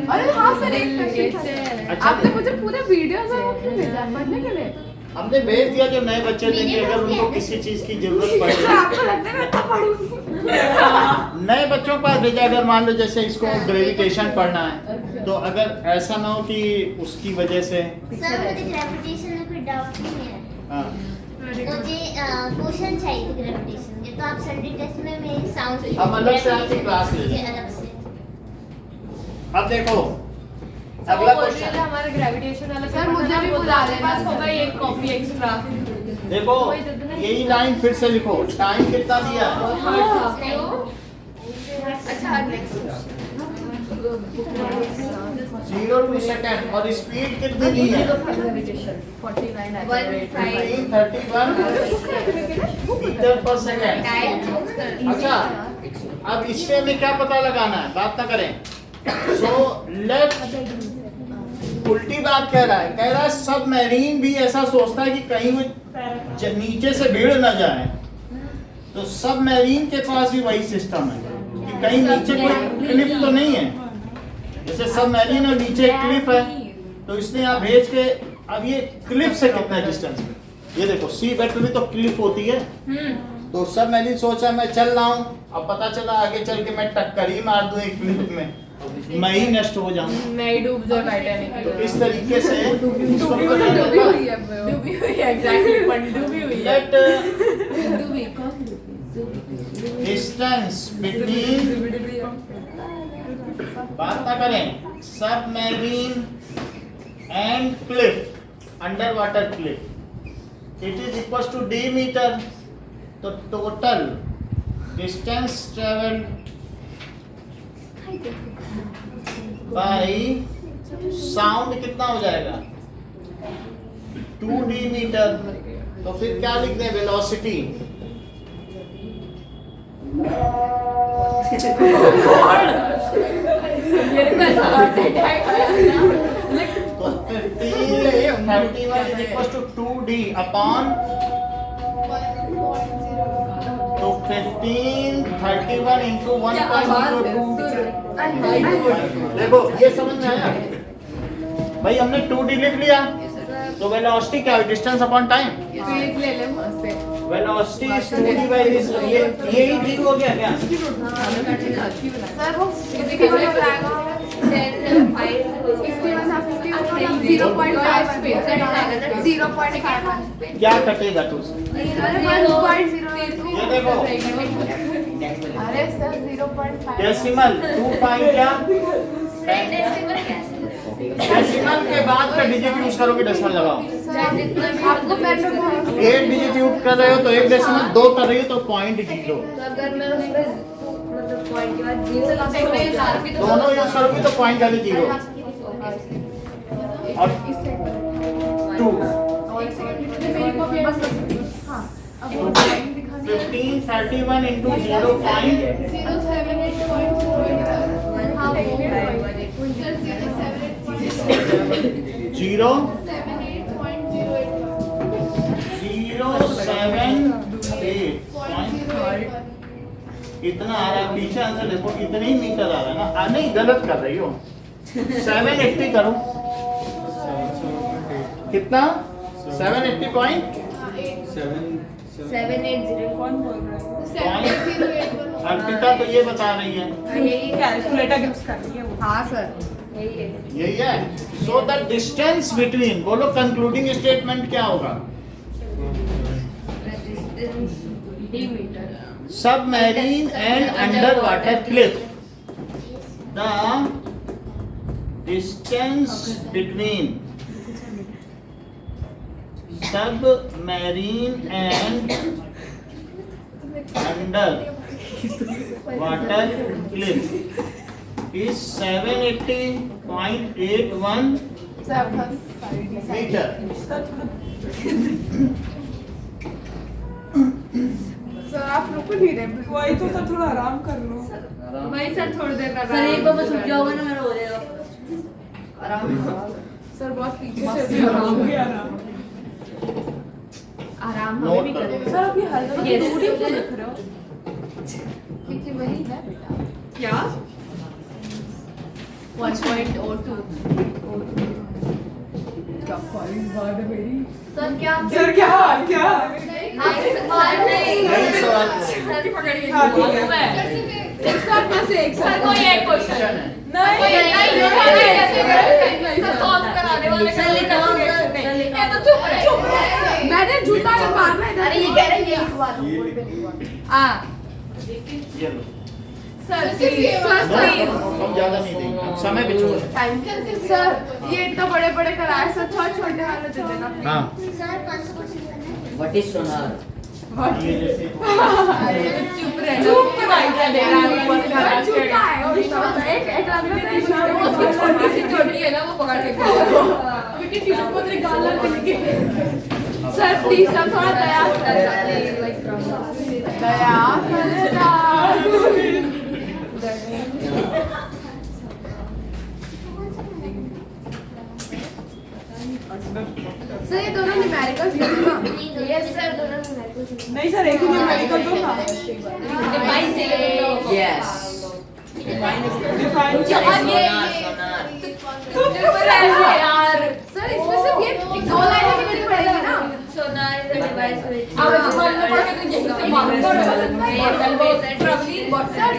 अरे हाँ सर एक क्वेश्चन आपने मुझे पूरा वीडियो में वो क्यों भेजा पढ़ने के लिए हमने भेज दिया जो नए बच्चे देंगे अगर उनको किसी चीज की जरूरत पड़े आपको लगता है मैं तो पढ़ूंगी नए बच्चों के पास भेजा अगर मान लो जैसे इसको ग्रेविटेशन पढ़ना है तो अगर ऐसा ना हो कि उसकी वजह से सर मुझे ग्रेविटेशन में कोई डाउट नहीं है हाँ मुझे क्वेश्चन चाहिए थे ग्रेविटेशन के तो आप संडे टेस्ट में मेरे साउंड हम अलग से आपकी क्लास ले लेंगे। अलग से अब देखो सब अगला बोल रहे क्वेश्चन थे हमारा ग्रेविटेशन वाला सर, मुझे भी बुला लेना पास सर। होगा एक कॉपी एक्स्ट्रा देखो यही लाइन फिर से लिखो टाइम कितना दिया है अच्छा नेक्स्ट 0 to सेकंड और स्पीड कितनी दी है 331 मीटर पर सेकंड अच्छा अब इससे हमें क्या पता लगाना है बात ना करें सो लेफ्ट उल्टी बात कह रहा है सबमरीन भी ऐसा सोचता है कि कहीं वो नीचे से भीड़ ना जाए तो सबमरीन के पास भी वही सिस्टम है कि कहीं नीचे कोई क्लिफ तो नहीं है जैसे सबमरीन और नीचे एक क्लिफ है तो इसने यहाँ भेज के अब ये क्लिफ से कितना डिस्टेंस है ये देखो सी बेड पे भी तो क्लिफ होती है तो सबमरीन सोचा मैं चल रहा हूँ अब पता चला आगे चल के मैं टक्कर ही मार दूं एक क्लिफ में मैं ही नष्ट हो जाऊं मैं ही डूब जाऊं टाइटैनिक तो इस तरीके से डूबी हुई है डूबी हुई है एग्जैक्टली डूबी हुई है लेट डूबी इस डिस्टेंस बिटवीन, बात ना करें, submarine and cliff, under water cliff, it is equal to d metre. तो total distance travel by sound कितना हो जाएगा, 2d मीटर। तो फिर क्या लिख दें, वेलोसिटी तो 1531 is equals to 2d upon, तो 1531 into 1.02। देखो ये समझ में आया भाई, हमने 2d लिख लिया, तो वेलोसिटी क्या है, डिस्टेंस अपॉन टाइम। प्लीज ले ले वहां से। Velocity is 2d by this, ये ही ठीक हो गया क्या? सर वो कितने का हो जाएगा? 0.5 क्या कटेगा तू? ये देखो अरे सर 0.5 डेसिमल 2 पॉइंट क्या, डेसिमल के बाद का डिजिट यूज करोगे, डेसिमल लगाओ। आपको मेरे 8 डिजिट यूज कर रहे हो तो 1 डेसिमल 2 कर रही हो तो 0.0, अगर मैं उसमें मतलब पॉइंट के बाद 0 लगाऊंगी तो दोनों यूज करोगे तो पॉइंट वाली 0 और 2। 1531 into 0.08 इतना आ रहा है, पीछे आंसर देखो, इतने ही मीटर आ रहा है ना। नहीं गलत कर रही हो, 780 करो, कितना 780 पॉइंट 780 कौन बोल रहा है? अर्पिता तो ये बता रही है, यही कैलकुलेटर यूज कर रही है वो। हाँ सर यही है। सो द डिस्टेंस बिटवीन, बोलो कंक्लूडिंग स्टेटमेंट क्या होगा, d metre submarine and under water cliff, the distance between submarine and under water cliff is 780.81 metre. Sir आप रुको नहीं रहे, वही तो सर थोड़ा आराम कर लो। भाई सर थोड़ी देर का सर एक बार बस रुक जाओगे ना, मेरा हो जाएगा आराम। सर बहुत पीछे से आराम हमें भी करेंगे। सर आप ये हल्का दूरी क्यों लिख रहे हो? क्योंकि वही है बेटा। क्या 1.02 क्या कॉलिंग बात है मेरी। सर क्या सर क्या क्या यही सवाल सर पकड़िए। हाँ, ठीक है। एक साथ में से एक साथ कोई एक क्वेश्चन है। नहीं सर सॉल्व कराने वाले सर लिखा हुआ सर लिखा तो चुप रहे। मैंने जूता ही मारना है। अरे ये कह रहे हैं ये लिखवा दो। आ ये लो, सर सर हम ज्यादा नहीं देंगे, समय भी छोड़। सर ये इतना बड़े बड़े कराए सर, छोटे छोटे वाले दे देना। हाँ सर 500 क्वेश्चन करना है। व्हाट इज सोनार? ये जैसे चुप रहना। चुप भाई क्या दे रहा है ऊपर से हरा चढ़ा है। एक आदमी ने उसकी छोटी सी छोटी है ना, वो पकड़ के खाओ। क्योंकि टीचर को तेरे गाल लग गई। सर प्लीज सर थोड़ा दया सर ये दोनों न्यूमेरिकल्स हैं ना? यस सर दोनों न्यूमेरिकल्स। नहीं सर एक ही न्यूमेरिकल दो ना। डिफाइन चाहिए। यस डिफाइन यार सर इसमें सिर्फ ये 2 लाइनें लिखनी पड़ेगी ना। सोनार इज अ डिवाइस व्हिच अब मान लो पढ़ के तो यही से मालूम पड़ सकता है। ट्रैवलिंग सर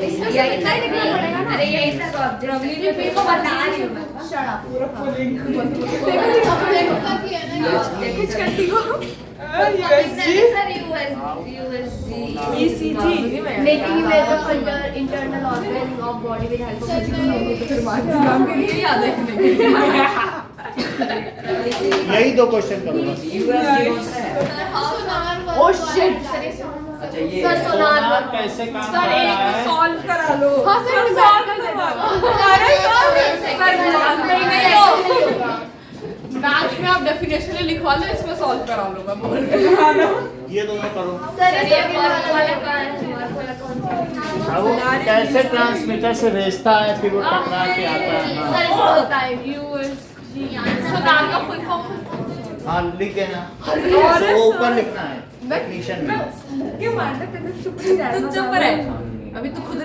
इसमें सिर्फ इतना ही लिखना पड़ेगा ना। अरे यही तक ऑब्जेक्ट पे को बता रही हूं मैं। Shut up. पूरा फुलिंग कुछ करती हो। USG sir USG ECG making image of internal organ of body with help of physical ये याद है यही 2 क्वेश्चन करूंगा। ओह शिट अच्छा ये सर सोनार कैसे काम सर करता एक है? सॉल्व करा लो हां सर सॉल्व कर देना अरे सर नहीं हो मैथ्स में आप डेफिनेशन लिखवा लो, इसमें सॉल्व करा लो, मैं बोल रही हूं ये दोनों करो। सर ये मार्क वाला का है, मार्क वाला कौन सा अब वो कैसे ट्रांसमीटर से भेजता है फिर वो टकरा के आता है। सर हाँ। इसको होता है यूएसजी सोनार का फुल फॉर्म हाँ लिख देना, अरे तो वो सर। ऊपर लिखना है डेफिनेशन में। क्यों मारते थे चुप रह, अभी तो खुद